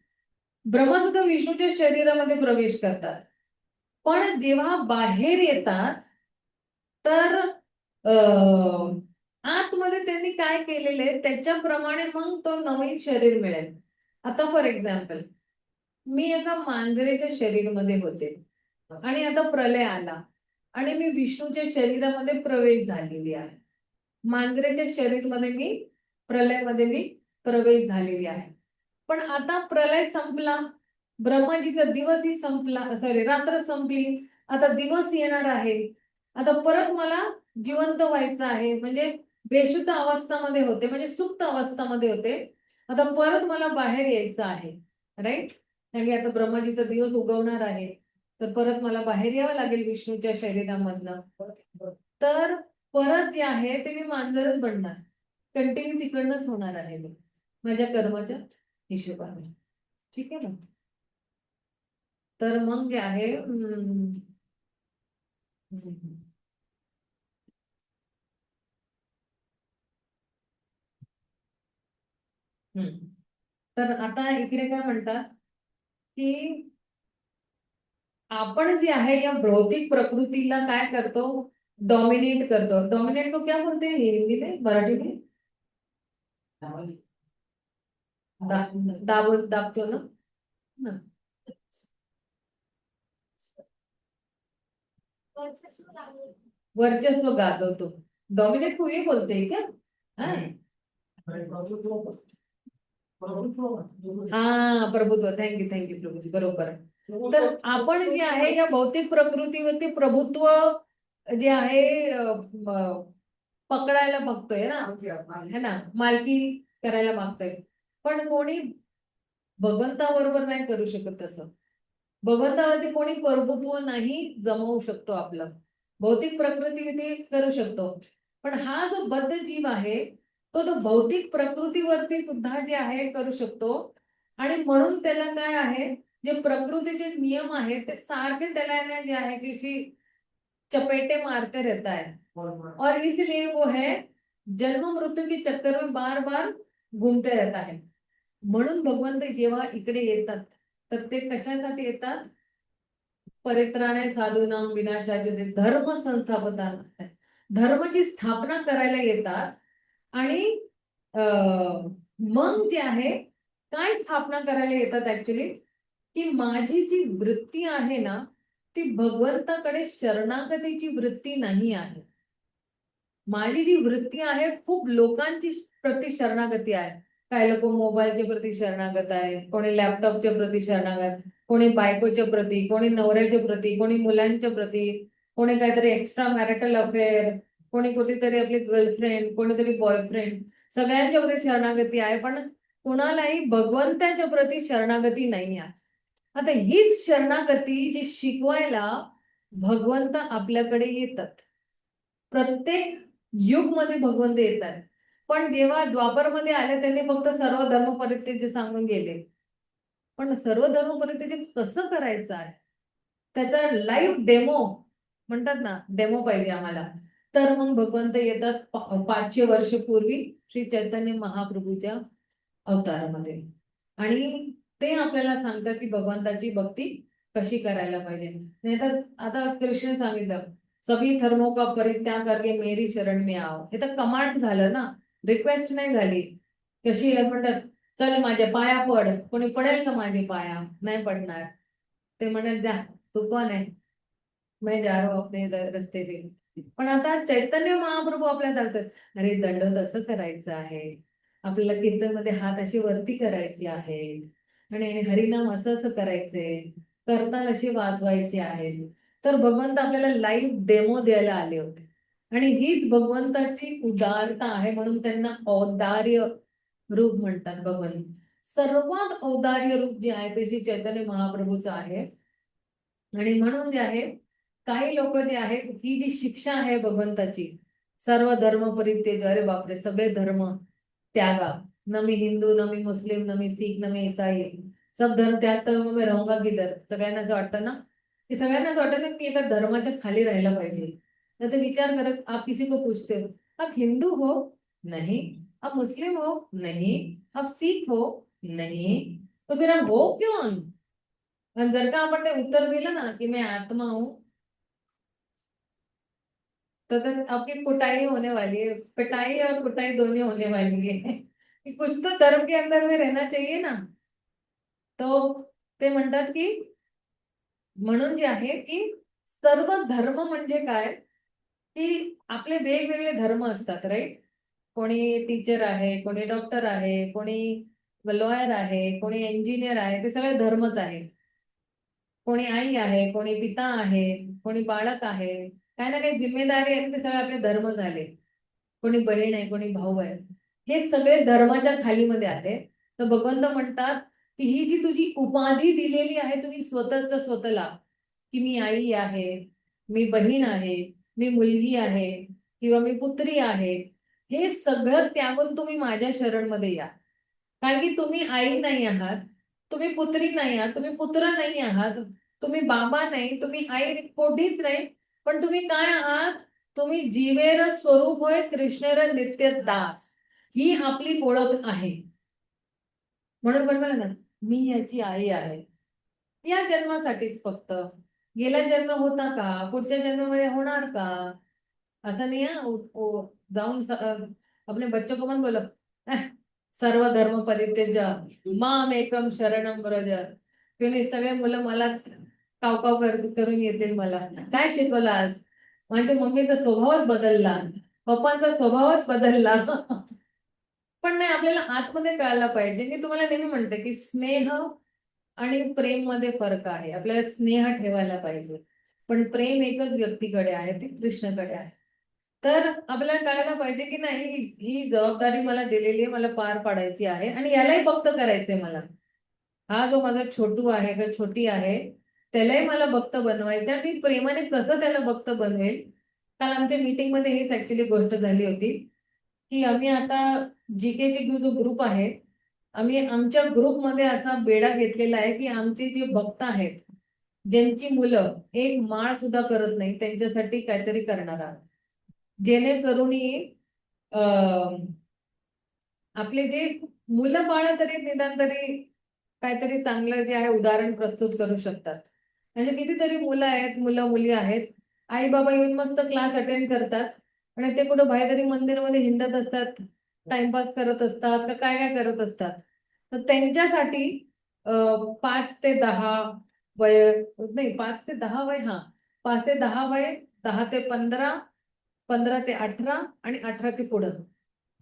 ब्रह्मा सुद्धा विष्णूच्या शरीरामध्ये प्रवेश करतात. पण जेव्हा बाहेर येतात तर आतमध्ये त्यांनी काय केलेले त्याच्याप्रमाणे मग तो नवीन शरीर मिळेल. आता फॉर एक्झाम्पल मी एका मांजरेच्या शरीरामध्ये होते आणि आता प्रलय आला आणि मी विष्णूच्या शरीरामध्ये प्रवेश झालेली आहे. मांजरेच्या शरीरमध्ये मी प्रलयमध्ये मी प्रवेश झालेली आहे. पण आता प्रलय संपला, ब्रह्माजीचा दिवसही संपला, सॉरी रात्र संपली, आता दिवस येणार आहे. आता परत मला जिवंत व्हायचं आहे, म्हणजे बेशुद्ध अवस्थामध्ये होते म्हणजे सुप्त अवस्थामध्ये होते, आता परत मला बाहेर यायचं आहे, राईट. कारण की आता ब्रह्माजीचा दिवस उगवणार आहे, तर परत मला बाहेर यावं लागेल विष्णूच्या शरीरामधनं. तर परत जे आहे ते मी मांजरच बनणार, कंटिन्यू तिकडनंच होणार आहे मी माझ्या कर्माच्या हिशोबाने. ठीक आहे ना. तर मग जे आहे तर आता इकडे काय म्हणतात की आपण जे आहे या भौतिक प्रकृतीला काय करतो, डॉमिनेट करतो. डॉमिनेट को क्या बोलते हैं हिंदी में, मराठी में? त्यामुळे दाबतो ना. ना. वर्चस्व गाजवतो. डॉमिनेट को ये बोलते हैं क्या? हाँ. हा, प्रभुत्व. थँक्यू प्रभूजी, बरोबर. तर आपण जे आहे या भौतिक प्रकृतीवरती प्रभुत्व जे आहे पकडायला बघतोय ना, है ना, मालकी करायला मागतोय. पण कोणी भगवंताबरोबर नाही करू शकत तसं. भगवंतावरती कोणी प्रभुत्व नाही जमवू शकतो आपलं. भौतिक प्रकृतीवरती करू शकतो, पण हा जो बद्ध जीव आहे तो भौतिक प्रकृतीवरती सुद्धा जे आहे करू शकतो. आणि म्हणून त्याला काय आहे, जे प्रकृतीचे नियम आहेत ते सारखे त्याला आहे ना, जे आहे की अशी चपेटे मारते रहता है. और इसलिए वो है जन्म मृत्यू के चक्कर में बार बार घूमते रहता है. म्हणून भगवंत जेव्हा इकडे येतात तर ते कशासाठी येतात? परित्राणे साधूनाम विनाशाचे, ते धर्म संस्थापना, धर्माची स्थापना करायला येतात. आणि मग जे आहे काय स्थापना करायला येतात ऍक्च्युली, की माझी जी वृत्ती आहे ना ती भगवंताकडे शरणागतीची वृत्ती नाही आहे. माझी जी वृत्ती आहे खूप लोकांची प्रति शरणागती आहे. काही लोक मोबाईलच्या प्रति शरणागत आहे, कोणी लॅपटॉपच्या प्रति शरणागत, कोणी बायकोच्या प्रति, कोणी नवऱ्याच्या प्रति, कोणी मुलांच्या प्रति, कोणी काहीतरी एक्स्ट्रा मॅरिटल अफेअर, कोणी कुठेतरी आपली गर्लफ्रेंड, कोणीतरी बॉयफ्रेंड, सगळ्यांच्या प्रति शरणागती आहे. पण कुणालाही भगवंताच्या प्रति शरणागती नाही आहे. आता हीच शरणागती जी शिकवायला भगवंत आपल्याकडे येतात. प्रत्येक युग मध्ये भगवंत येतात. पण जेव्हा द्वापरमध्ये आले त्यांनी फक्त सर्व धर्म परित्याज्य सांगून गेले. पण सर्व धर्म परित्याज्य कसं करायचं आहे त्याचा लाईव्ह डेमो म्हणतात ना, डेमो पाहिजे आम्हाला. तर मग भगवंत येतात 500 वर्ष पूर्वी श्री चैतन्य महाप्रभूच्या अवतारामध्ये. आणि ते आपल्याला सांगतात की भगवंताची भक्ती कशी करायला पाहिजे. नाहीतर आता कृष्ण सांगितलं सभी धर्मों का परित्याग करके मेरी शरण में आओ. हे तर कमांड झालं ना, रिक्वेस्ट नाही झाली. कशी म्हणतात चल माझ्या पाया पड. कोणी पडेल का माझे पाया? नाही पडणार. ते म्हणत जा तू कोण आहे, मैं जा रहा हूं अपने रस्ते पे. पण आता चैतन्य महाप्रभू आपल्याला सांगतात अरे दंडवत असं करायचं आहे, आपल्याला कीर्तन मध्ये हात अशी वरती करायचे आहेत, आणि हरिनाम असं असं करायचंय, करताल अशी वाजवायची आहेत. तर भगवंत आपल्याला लाईव्ह डेमो द्यायला आले होते. आणि हीच भगवंताची उदारता आहे, म्हणून त्यांना औदार्य रूप म्हणतात. भगवंत सर्वात औदार्य रूप जे आहे ते श्री चैतन्य महाप्रभूचं आहे. आणि म्हणून जे आहे काही लोक जे आहेत ही जी शिक्षा आहे भगवंताची, सर्व धर्म परित्यज, अरे बापरे सगळे धर्म त्यागा, न मी हिंदू, न मी मुस्लिम, न मी सिख, न मी ईसाई, सब धर्म त्याग तर मग मी राहूंगा किधर. सगळ्यांना असं वाटतं ना, की सगळ्यांना असं वाटतं ना की एका धर्माच्या खाली राहायला पाहिजे. तर ते विचार करत आप किसी को पूछते हो आप हिंदू हो? नहीं. आप मुस्लिम हो? नहीं. आप सिख हो? नहीं. तो फिर हम हो क्यों? आणि जर का आपण ते उत्तर दिलं ना की मैं आत्मा हूं, तो आपकी कुटाई होने वाली है, पिटाई और कुटाई दोनों होने वाली है. कि कुछ तो धर्म के अंदर में रहना चाहिए ना. तो ते म्हणतात की म्हणून जे आहे की सर्व धर्म म्हणजे काय, की आपले वेगवेगळे धर्म असतात राईट. कोणी टीचर आहे, कोणी डॉक्टर आहे, कोणी लॉयर आहे, कोणी इंजिनियर आहे, ते सगळे धर्मच आहे. कोणी आई आहे, कोणी पिता आहे, कोणी बाळक आहे, काही ना काही जिम्मेदारी आहे, ते सगळे आपले धर्म झाले. कोणी बहीण आहे, कोणी भाऊ आहे, हे सगळे धर्माच्या खालीमध्ये आले. तर भगवंत म्हणतात की ही जी तुझी उपाधी दिलेली आहे तुम्ही स्वतःला, की मी आई आहे, मी बहीण आहे, मी मुलगी आहे, किंवा मी पुत्री आहे, हे सगळं त्यागून तुम्ही माझ्या शरणमध्ये या. कारण की तुम्ही आई नाही आहात, तुम्ही पुत्री नाही आहात, तुम्ही पुत्र नाही आहात, तुम्ही बाबा नाही, तुम्ही आई कोठीच नाही. पण तुम्ही काय आहात? तुम्ही जीवेर स्वरूप होय कृष्णेर नित्य दास. ही आपली ओळख आहे. म्हणून म्हणलं ना मी याची आई आहे या जन्मासाठीच फक्त. गेला जन्म होता का, पुढच्या जन्मामध्ये होणार का, असं नाही है। जाऊन अपने बच्चों को मत बोलो "एह, सर्व धर्म परित्यज्य माम एकम शरणम व्रज", तुम्ही सगळे मुलं मलाच काव करून येतील मला, काय शिकवलं आज, माझ्या मम्मीचा स्वभावच बदलला, पप्पांचा स्वभावच बदलला पण नाही, आपल्याला आतमध्ये कळायला पाहिजे। मी तुम्हाला नेहमी म्हणते की स्नेह आणि प्रेम मध्ये फरक आहे, आपल्याला स्नेह ठेवायला पाहिजे, पण प्रेम एकच व्यक्तीकडे आहे, ते कृष्णकडे आहे। तर आपल्याला कळायला पाहिजे की नाही, ही जबाबदारी मला दिलेली आहे, मला पार पाडायची आहे आणि यालाही भक्त करायचंय मला। हा जो माझा छोटू आहे का छोटी आहे, त्यालाही मला भक्त बनवायचं आहे। मी प्रेमाने कसं त्याला भक्त बनवेल, काल आमच्या मीटिंग मध्ये हेच ऍक्च्युली गोष्ट झाली होती की आम्ही आता जीकेची जो ग्रुप आहे, आम्ही आमच्या ग्रुपमध्ये असा बेडा घेतलेला आहे की आमचे जे भक्त आहेत, ज्यांची मुलं एक माळ सुद्धा करत नाही, त्यांच्यासाठी काहीतरी करणार आहोत, जेणेकरून आपले जे मुलं बाळ तरी निदान तरी काहीतरी चांगलं जे आहे उदाहरण प्रस्तुत करू शकतात। म्हणजे कितीतरी मुलं आहेत, मुलं मुली आहेत, आई बाबा येऊन मस्त क्लास अटेंड करतात आणि ते कुठं बाहेर मंदिरमध्ये हिंडत असतात, टाइमपास करत असतात का काय काय करत असतात। तर त्यांच्यासाठी 5 ते 10 वय, नाही 5 ते 10 वय, हा 5 ते 10 वय, 10 ते 15, 15 ते 18 आणि 18 पुढं,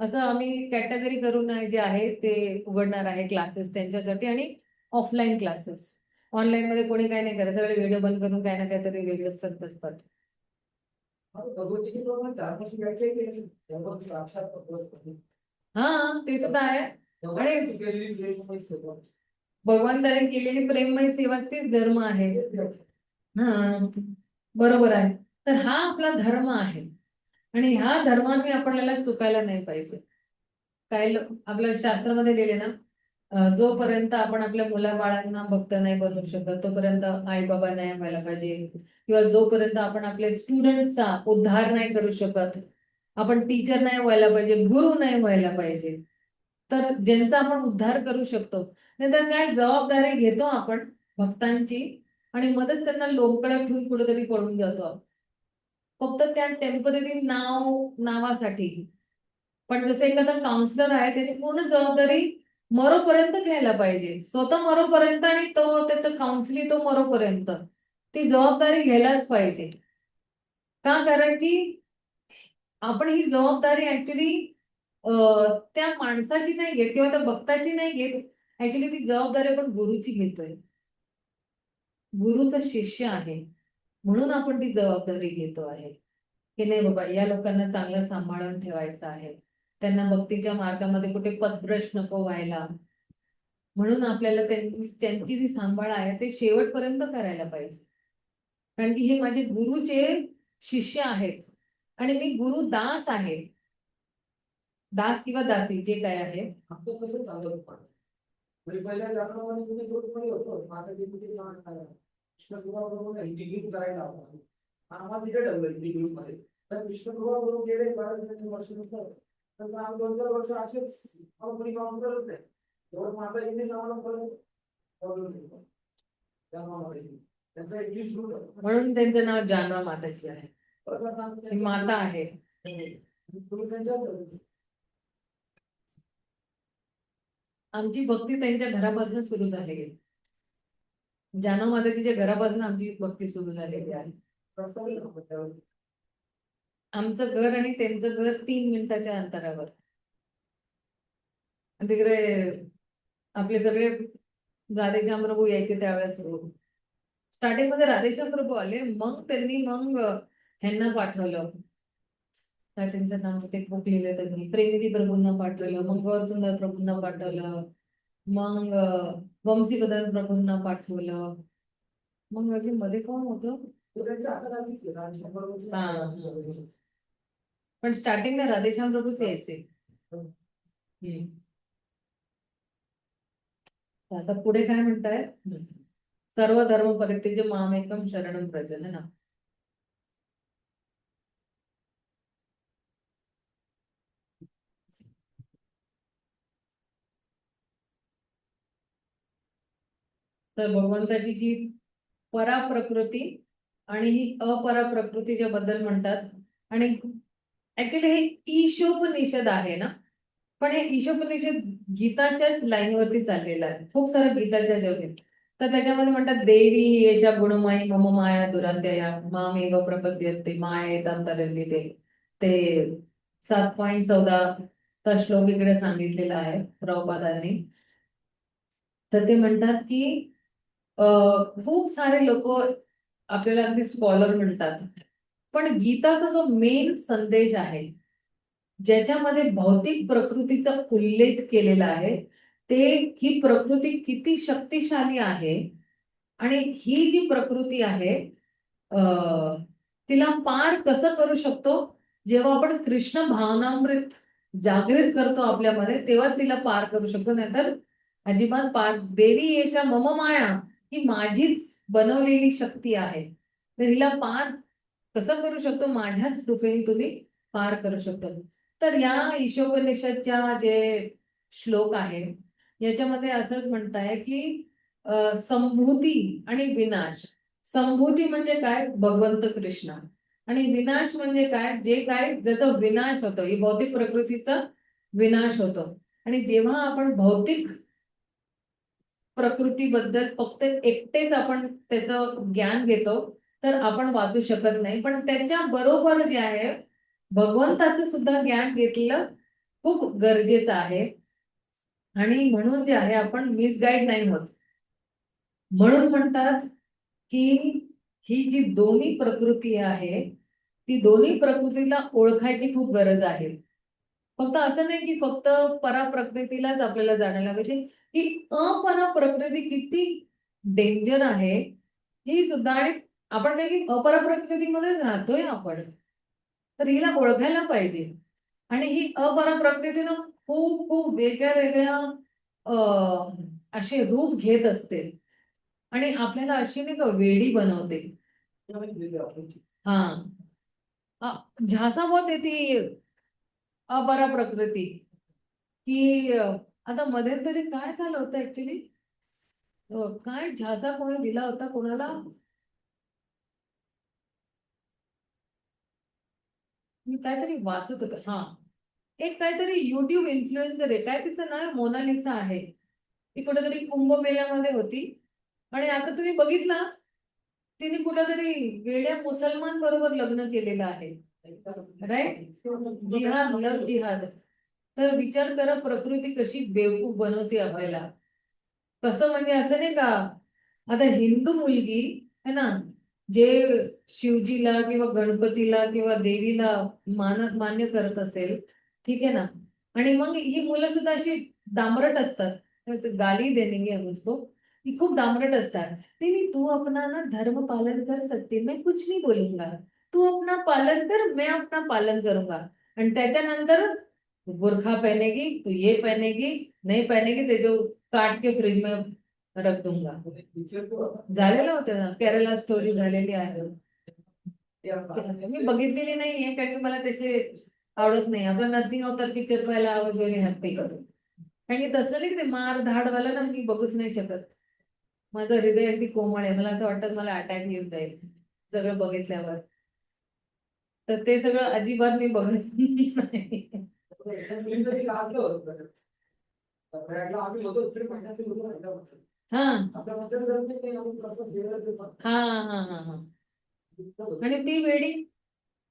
असं आम्ही कॅटेगरी करून जे आहे ते उघडणार आहे क्लासेस त्यांच्यासाठी, आणि ऑफलाईन क्लासेस। ऑनलाईन मध्ये कोणी काय नाही करत, सगळे व्हिडिओ बंद करून काय ना काहीतरी वेगळंच करत असतात। भगवद्गीतेप्रमाणे धर्माची व्याख्या केली, धर्म साक्षात भगवत हा, ते सुद्धा आहे। आणि केलेली प्रेममय सेवा, भगवंताने केलेली प्रेममय सेवा तीच धर्म आहे। तेच व्याख्या. हा, बरोबर आहे। तर हा आपला धर्म आहे आणि ह्या धर्माने आपल्याला चुकायला नाही पाहिजे। काही आपल्या शास्त्रामध्ये लिहिले ना, जोपर्यंत आपण आपल्या मुलाबाळांना भक्त नाही बनवू शकत, तोपर्यंत आई बाबा नाही व्हायला पाहिजे, किंवा जोपर्यंत आपण आपल्या स्टुडंट्सचा उद्धार नाही करू शकत, आपण टीचर नाही व्हायला पाहिजे, गुरु नाही व्हायला पाहिजे। तर ज्यांचा आपण उद्धार करू शकतो, नाहीतर काय जबाबदारी घेतो आपण भक्तांची आणि मध्येच त्यांना लोंबकळ्यात ठेवून कुठेतरी पळून जातो आपण, फक्त त्या टेम्पररी नावासाठी। पण जसं एखादा काउन्सिलर आहे, त्याने पूर्ण जबाबदारी मरोपर्यंत घ्यायला पाहिजे, स्वतः मरोपर्यंत आणि तो त्याचं काउन्सिलिंग तो मरोपर्यंत ती जबाबदारी घ्यायलाच पाहिजे। का, कारण की आपण ही जबाबदारी ऍक्च्युली त्या माणसाची नाही घेत किंवा त्या भक्ताची नाही घेत, ऍक्च्युली ती जबाबदारी आपण गुरुची घेतोय, गुरुचा शिष्य आहे म्हणून आपण ती जबाबदारी घेतो आहे की नाही बाबा, या लोकांना चांगलं सांभाळून ठेवायचं आहे, त्यांना भक्तीच्या मार्गामध्ये कुठे पथभ्रष्ट नको व्हायला, म्हणून आपल्याला त्यांची जी सांभाळ आहे ते शेवटपर्यंत करायला पाहिजे। कारण की हे माझे गुरुचे शिष्य आहेत आणि मी गुरुदास आहे, दास किंवा दासी जे काय आहे। आमचं कसं चाललं पण, म्हणजे पहिल्या जन्मामध्ये तुम्ही ग्रुपमध्ये होतो, माझा ते कुठे जाणार नाही, कृष्णकृपाबरोबर हिंदी गीत करायला आपण आम्हाला तिथे ठेवलं हिंदी ग्रुप मध्ये। तर कृष्णकृपाबरोबर गेले बरेच वर्ष नंतर, तर आम्ही 2-4 वर्ष असेच कोणी काम करत नाही, एवढं माताजींनीच आम्हाला परत बोलवून घेतलं जन्मामध्ये, त्यांचा इंग्लिश ग्रुप, म्हणून त्यांचं नाव जानवा माताजी आहे, परत आता आम्ही ती त्यांच्या माता आहे। तुम्ही त्यांच्या आमची भक्ती त्यांच्या घरापासून सुरू झालेली आहे, जानव माताजीच्या घरापासून आमची भक्ती सुरू झालेली आहे। प्रस्ताव आमचं घर आणि त्यांचं घर 3 मिनिटाच्या अंतरावर, आणि तिकडे आपले सगळे राधेश्याम प्रभू यायचे त्यावेळेस, स्टार्टिंग मध्ये राधेश्याम प्रभू आले, मग त्यांनी ह्यांना पाठवलं, काय त्यांचं नाव ते बुक लिहिलं त्यांनी, प्रेमनिधी प्रभूंना पाठवलं, मग गौर सुंदर प्रभूंना पाठवलं, मग वंशीप्रधान प्रभूंना पाठवलं, मग अजून मध्ये कोण होतं, त्यांच्या हाताखालीच आहे, राजशंकर हा. प्रभू. पण स्टार्टिंगला राधेश्याम प्रभूच यायचे। आता पुढे काय म्हणतायत, सर्व धर्म परित्यज्य मामेकम शरणम व्रज, है ना। तर भगवंताची जी पराप्रकृती आणि ही अपराप्रकृतीच्या बद्दल म्हणतात. आणि ऍक्च्युली हे ईशोपनिषद आहे ना, पण हे ईशोपनिषद गीताच्याच लाईनवरती चाललेलं आहे. खूप सारं गीताच्या जवळ. तर त्याच्यामध्ये म्हणतात देवी येशा गुणमयी मम माया दुरात्यया मामेव प्रपद्यते मायेतां तरन्ति ते 7.14 चा श्लोक इकडे सांगितलेला आहे प्रभुपादांनी. तर ते म्हणतात की खूप सारे लोक आपल्याला अगदी स्कॉलर म्हणतात, पण गीताचा जो मेन संदेश आहे ज्याच्यामध्ये भौतिक प्रकृतीचा उल्लेख केलेला आहे, ते ही प्रकृती किती शक्तिशाली आहे आणि ही जी प्रकृती आहे तिला पार कसं करू शकतो. जेव्हा आपण कृष्ण भावनामृत जागृत करतो आपल्यामध्ये, तेव्हा तिला पार करू शकतो, नाहीतर अजिबात पार. देवी येशा मम माया ही माझीच बनवलेली शक्ती आहे, तर हिला पार कसं करू शकतो. माझ्याच कृपेने तुम्ही पार करू शकतो. तर या ईशोपनिषदच्या जे श्लोक आहे याच्यामध्ये असंच म्हणताय की संभूती आणि विनाश. संभूती म्हणजे काय, भगवंत कृष्ण. आणि विनाश म्हणजे काय, जे काय ज्याचा विनाश होतो, ही भौतिक प्रकृतीचा विनाश होतो. आणि जेव्हा आपण भौतिक प्रकृतीबद्दल फक्त एकटेच आपण त्याचं ज्ञान घेतो तर आपण वाचू शकत नाही. पण त्याच्या बरोबर जे आहे भगवंताचं सुद्धा ज्ञान घेतलं खूप गरजेचं आहे. आणि म्हणून जे आहे आपण मिसगाईड नाही होत. म्हणून म्हणतात की ही जी दोन्ही प्रकृती आहे ती दोन्ही प्रकृतीला ओळखायची खूप गरज आहे. फक्त असं नाही की फक्त पराप्रकृतीलाच आपल्याला जाणायला पाहिजे. ही अपराप्रकृती किती डेंजर आहे ही सुद्धा. आणि आपण काय की अपराप्रकृतीमध्येच राहतोय आपण, तर हिला ओळखायला पाहिजे. आणि ही अपराप्रकृतीनं खूप खूप वेगळ्या वेगळ्या असे रूप घेत असते आणि आपल्याला अशी नाही का वेडी बनवते. हा झासा बहुत येते अपराप्रकृती की आता मध्यंतरी काय झालं होतं ऍक्च्युली, काय झासा कोणी दिला होता कोणाला, मी काहीतरी वाचत होते. हा एक काहीतरी युट्यूब इन्फ्लुएन्सर आहे, काय तिचं नाव मोनालिसा आहे. ती कुठेतरी कुंभमेळ्यामध्ये होती आणि आता तुम्ही बघितलं तिने कुठेतरी वेड्या मुसलमान बरोबर लग्न केलेलं आहे. राईट, जिहाद, लव जिहाद. तर विचार करा प्रकृती कशी बेवकूफ बनवते आपल्याला. कसं म्हणजे असं नाही का, आता हिंदू मुलगी है ना, जे शिवजीला किंवा गणपतीला किंवा देवीला मान्य करत असेल, ठीक आहे ना, आणि मग ही मुलं सुद्धा अशी दामरट असतात. गाली देणे मुझको, ती खूप दामरट असतात. नहीं नहीं तू अपना ना धर्म पालन कर सकते, मैं कुछ नहीं बोलूंगा, तू अपना पालन कर मैं अपना पालन करूंगा. आणि त्याच्यानंतर बुरखा पहनेगी, तू ये पहनेगी, नहीं पहनेगी ते जो काट के फ्रिज में रख दूंगा. झालेलं होतं ना, केरला स्टोरी झालेली आहे. मी बघितलेली नाहीये कारण की मला तसे आवडत नाही. आपला नरसिंह अवतार पिक्चर पाहायला आवाज व्हेरी हॅपी. कारण की तसं नाही ते मार धाडवाला ना मी बघूच नाही शकत. माझं हृदय अगदी कोमळ आहे, मला असं वाटतं मला अटॅक येऊन जाईल सगळं बघितल्यावर. तर ते सगळं अजिबात मी बघत नाही. हा हा हा हा हा. आणि ती वेडी,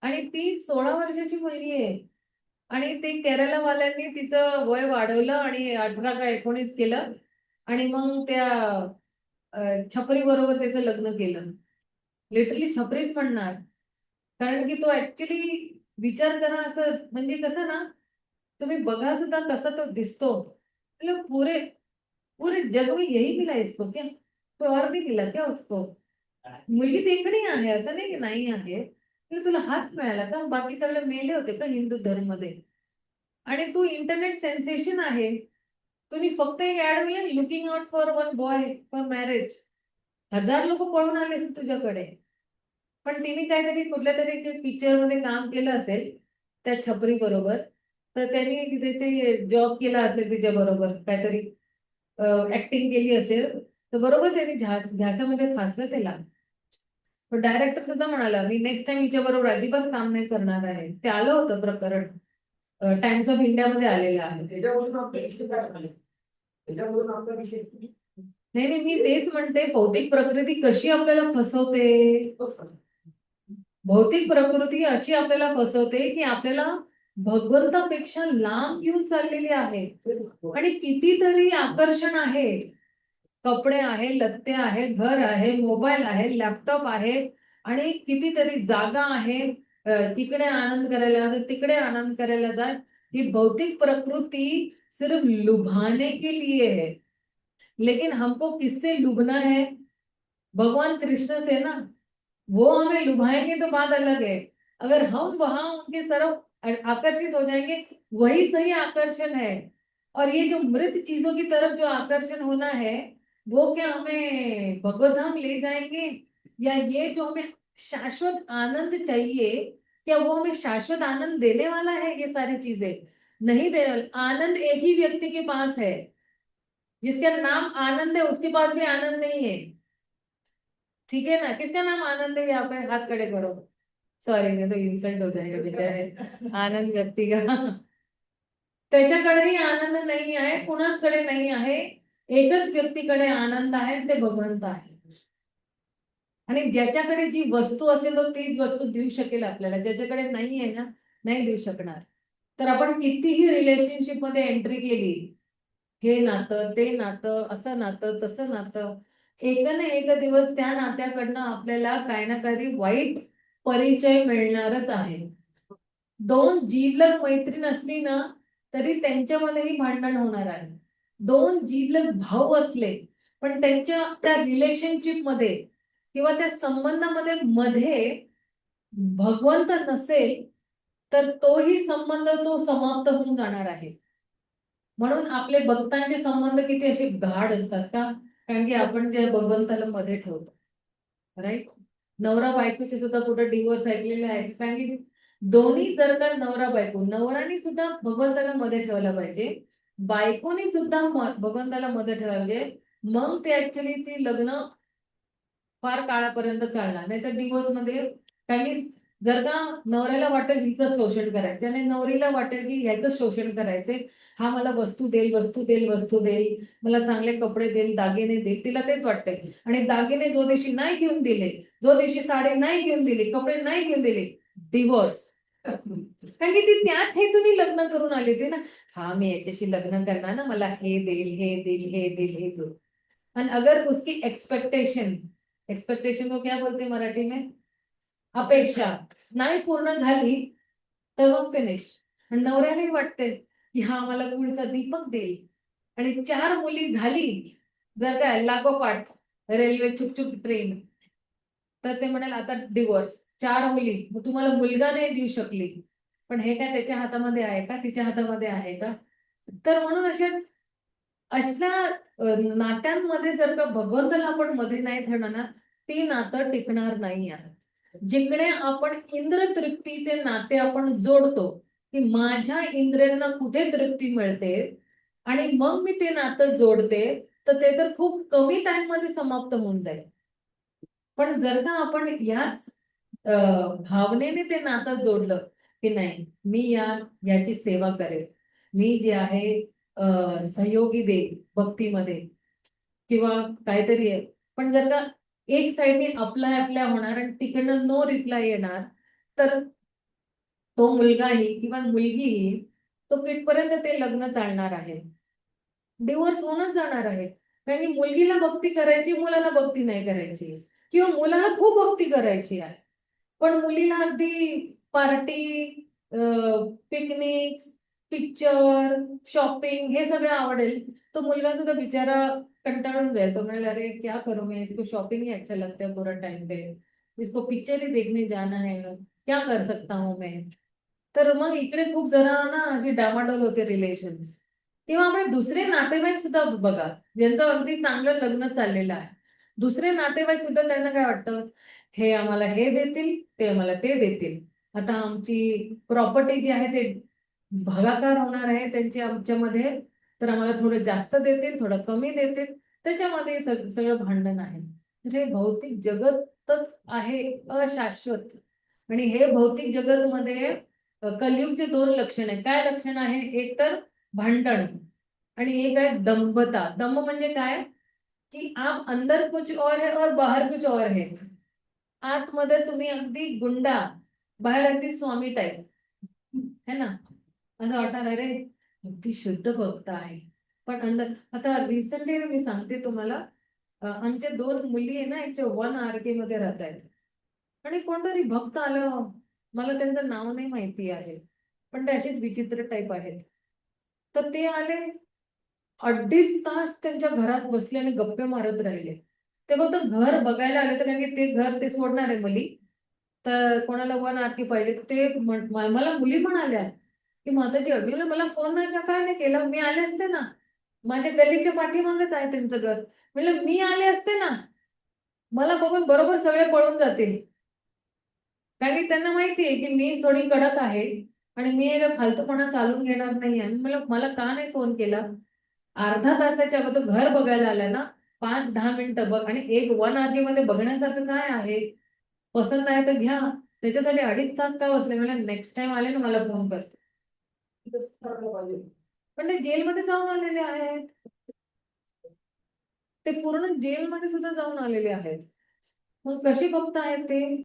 आणि ती 16 वर्षाची मुलगी आहे आणि ते केरलावाल्यांनी तिचं वय वाढवलं आणि 18 का 19 केलं आणि मग त्या छपरी बरोबर त्याचं लग्न केलं. लिटरली छपरीच म्हणणार, कारण की तो ऍक्च्युली विचार करा असं म्हणजे कसं ना, तुम्ही बघा सुद्धा कसा तो दिसतो. मतलब पूरे पूरे जग में यही मिला इसको क्या, तो और नहीं मिला क्या उसको. मुलगी देखणी आहे, असं नाही की नाही आहे. तुला हाच मिळाला का, बाकी सगळे मेले होते का हिंदू धर्म मध्ये. आणि तू इंटरनेट सेन्सेशन आहे. तुम्ही फक्त एक ऍड मिळेल looking out for one boy for marriage, 1000 लोक पळून आले तुझ्याकडे. पण तिने काहीतरी कुठल्या तरी पिक्चर मध्ये काम केलं असेल त्या छपरी बरोबर, तर त्यांनी त्याचे जॉब केला असेल तिच्या बरोबर, काहीतरी ऍक्टिंग केली असेल तर बरोबर त्यांनी ध्यासामध्ये खासलं त्याला. पण डायरेक्टर सुद्धा म्हणाला मी नेक्स्ट टाइम हिच्या बरोबर अजिबात काम नाही करणार आहे. ते आलं होतं प्रकरण, टाइम्स ऑफ इंडियामध्ये आलेलं आहे. त्याच्यावरून आपला विषय काय झाला? त्याच्यावरून आपला विषय नाही नाही, मी तेच म्हणते, भौतिक प्रकृती कशी आपल्याला फसवते. भौतिक प्रकृती अशी आपल्याला फसवते की आपल्याला भगवंतापेक्षा लांब घेऊन चाललेली आहे. आणि कितीतरी आकर्षण आहे, कपडे आहे, लत्ते आहे, घर आहे, मोबाईल आहे, लॅपटॉप आहे, आणि कितीतरी जागा आहे. इकडे आनंद करायला जा, तिकडे आनंद करायला जा. ही भौतिक प्रकृति सिर्फ लुभाने के लिए है, लेकिन हमको किससे लुभना है? भगवान कृष्ण से ना। वो हमें लुभाएंगे तो बात अलग है, अगर हम वहां उनके तरफ आकर्षित हो जाएंगे, वही सही आकर्षण है। और ये जो मृत चीजों की तरफ जो आकर्षण होना है, वो क्या हमें भगवत धाम ले जाएंगे? या ये जो हमें शाश्वत आनंद चाहिए, क्या वो हमें शाश्वत आनंद देने वाला है? ये सारी चीजें नहीं देने वाला। आनंद एक ही व्यक्ति के पास है, जिसका नाम आनंद है, उसके पास भी आनंद नहीं है। ठीक है ना? किसका नाम आनंद है? यहाँ पे हाथ खड़े करो। सॉरी, नहीं तो इंसल्ट हो जाएगा बेचारे आनंद व्यक्ती का। त्याच्याकडेही आनंद नाही आहे, कुणाचकडे नाही आहे. एकच व्यक्तीकडे आनंद आहे, ते भगवंत आहे. आणि ज्याच्याकडे जी वस्तू असेल तो तीच वस्तू देऊ शकेल आपल्याला, ज्याच्याकडे नाही आहे ना, नाही देऊ शकणार. तर आपण कितीही रिलेशनशिप मध्ये एंट्री केली, हे नातं, ते नातं, असं नातं, तसं नातं, एक ना एक दिवस त्या नात्याकडनं आपल्याला काही ना काही वाईट परिचय मिळणारच आहे. दोन जीवलग मैत्रीण असली ना, तरी त्यांच्यामध्येही भांडण होणार आहे. दोन जीवलग भाऊ असले, पण त्यांच्या त्या रिलेशनशिप मध्ये किंवा त्या संबंधामध्ये मध्ये भगवंत नसेल, तर तोही संबंध तो समाप्त होऊन जाणार आहे. म्हणून आपले भक्तांचे संबंध किती असे गाढ असतात का? कारण की आपण जे भगवंताला मध्ये ठेवतो, राईट. नवरा बायकोचे सुद्धा कुठे डिवोर्स ऐकलेले आहेत, कारण की दोन्ही जर का नवरा बायको, नवराने सुद्धा भगवंताला मध्ये ठेवायला पाहिजे, बायकोनी सुद्धा भगवंताला मध्ये ठेवायला पाहिजे. मग ते ऍक्च्युली ती लग्न फार काळापर्यंत चालणार. नाही तर डिवोर्स मध्ये, कारण की जर का नवऱ्याला वाटेल हिचं शोषण करायचं आणि नवरीला वाटेल की ह्याचं शोषण करायचंय, हा मला वस्तू देईल, वस्तू देईल, वस्तू देईल, मला चांगले कपडे देईल, दागिने देईल, तिला तेच वाटतंय. आणि दागिने जो दिवशी नाही घेऊन दिले, जो दिवशी साडी नाही घेऊन दिली, कपडे नाही घेऊन दिले, डिवोर्स. कारण की ती त्याच हेतूने लग्न करून आली होती ना. हा, मी याच्याशी लग्न करणार ना, मला हे देईल, हे देईल, हे देईल, हे देईल. आणि अगर उसकी एक्सपेक्टेशन, एक्सपेक्टेशन को क्या बोलते मराठी में? अपेक्षा नाही पूर्ण झाली, तर मग फिनिश. आणि नवऱ्यालाही वाटते की हा मला पुढचा दीपक देईल. आणि 4 मुली झाली जर काय लागोपाठ, रेल्वे छुकछुक ट्रेन, तर ते म्हणाल आता डिवोर्स. 4 मुली, मग तुम्हाला मुलगा नाही देऊ शकली, पण हे काय त्याच्या हातामध्ये आहे का? तिच्या हातामध्ये आहे का? तर म्हणून अशा नात्यांमध्ये जर का भगवंताला आपण मध्ये नाही ठेवणार ना, ती नातं टिकणार नाही आहे. जिकडे आपण इंद्र तृप्तीचे नाते आपण जोडतो, की माझ्या इंद्रियांना कुठे तृप्ती मिळते आणि मग मी ते नातं जोडते, तर ते तर खूप कमी टाइम मध्ये समाप्त होऊन जाईल. पण जर का आपण याच भावनेने ते नातं जोडलं, की नाही मी याची सेवा करेल, मी जे आहे सहयोगी देईल भक्तीमध्ये किंवा काहीतरी आहे, पण जर का एक साईडने अप्लाय होणार आणि तिकडनं नो रिप्लाय येणार, तर तो मुलगाही किंवा मुलगीही, तो कितपर्यंत ते लग्न चालणार आहे? डिवोर्स होऊनच जाणार आहे. कारण की मुलगीला भक्ती करायची, मुलाला भक्ती नाही करायची, किंवा मुलाला खूप भक्ती करायची आहे, पण मुलीला अगदी पार्टी, पिकनिक, पिक्चर, शॉपिंग हे सगळं आवडेल. तो मुलगा सुद्धा बिचारा कंटाळून जाईल. तो म्हणाल अरे क्या करूं मैं, इसको शॉपिंग ही अच्छा लगता है पूरा टाइम पे, इसको पिक्चर ही देखने जाना है, क्या कर सकता हूं मैं. तर मग इकडे खूप जरा ना अशी डामाडोल होते रिलेशन्स. किंवा आपण दुसरे नातेवाईक सुद्धा बघा, ज्यांचं अगदी चांगलं लग्न चाललेलं आहे, दुसरे नातेवाईक सुद्धा त्यांना काय वाटतं, हे आम्हाला हे देतील, ते आम्हाला ते देतील. आता आमची प्रॉपर्टी जी आहे ते भागाकार होणार आहे त्यांची आमच्यामध्ये, तर आम्हाला थोडं जास्त देतील, थोडं कमी देतील. तर त्याच्यामध्ये सगळं भांडण आहे. तर हे भौतिक जगतच आहे अशाश्वत. आणि हे भौतिक जगतमध्ये कलियुगचे 2 लक्षण आहे. काय लक्षण आहे? एक तर भांडण आणि एक आहे दंभता. दंभ म्हणजे काय? की आप अंदर कुछ और है और बाहर कुछ और है. आतमध्ये तुम्ही अगदी गुंडा, बाहेर अगदी स्वामी टाईप, है ना? असं वाटणार अरे अगदी शुद्ध भक्त आहे. पण अंदर आता रिसेंटली मी सांगते तुम्हाला, आमच्या 2 मुली आहे ना, एकच्या 1 RK मध्ये राहतायत. आणि कोणतरी भक्त आलं, मला त्यांचं नाव नाही माहिती आहे. पण ते असेच विचित्र टाईप आहेत. तर ते आले, 2.5 तास त्यांच्या घरात बसले आणि गप्पे मारत राहिले. ते फक्त घर बघायला आले, तर कारण की ते घर ते सोडणार आहे मुली. तर कोणाला 1 RK पाहिजे, तर ते मला मुली पण आल्या, की माताजी अडवलं मला फोन नाही का काय नाही केला? मी आले असते ना. माझ्या गल्लीच्या पाठीमागेच आहे त्यांचं घर. म्हटलं मी आले असते ना. मला बघून बरोबर सगळे पळून जातील. कारण की त्यांना माहिती आहे, की मी थोडी कडक आहे आणि मी हे फालतूपणा चालून घेणार नाहीये. मी म्हणलं मला का नाही फोन केला? अर्धा तासाच्या अगोदर घर बघायला आलाय ना, 5-10 मिनिटं बघ आणि एक 1 RK मध्ये बघण्यासारखं काय आहे? पसंत आहे तर घ्या. त्याच्यासाठी 2.5 तास का बसले? म्हणलं नेक्स्ट टाइम आले ना मला फोन करते. तसंच करायला पाहिजे. पण ते जेलमध्ये जाऊन आलेले आहेत. ते पूर्ण जेलमध्ये सुद्धा जाऊन आलेले आहेत. मग कसे भक्त आहेत ते?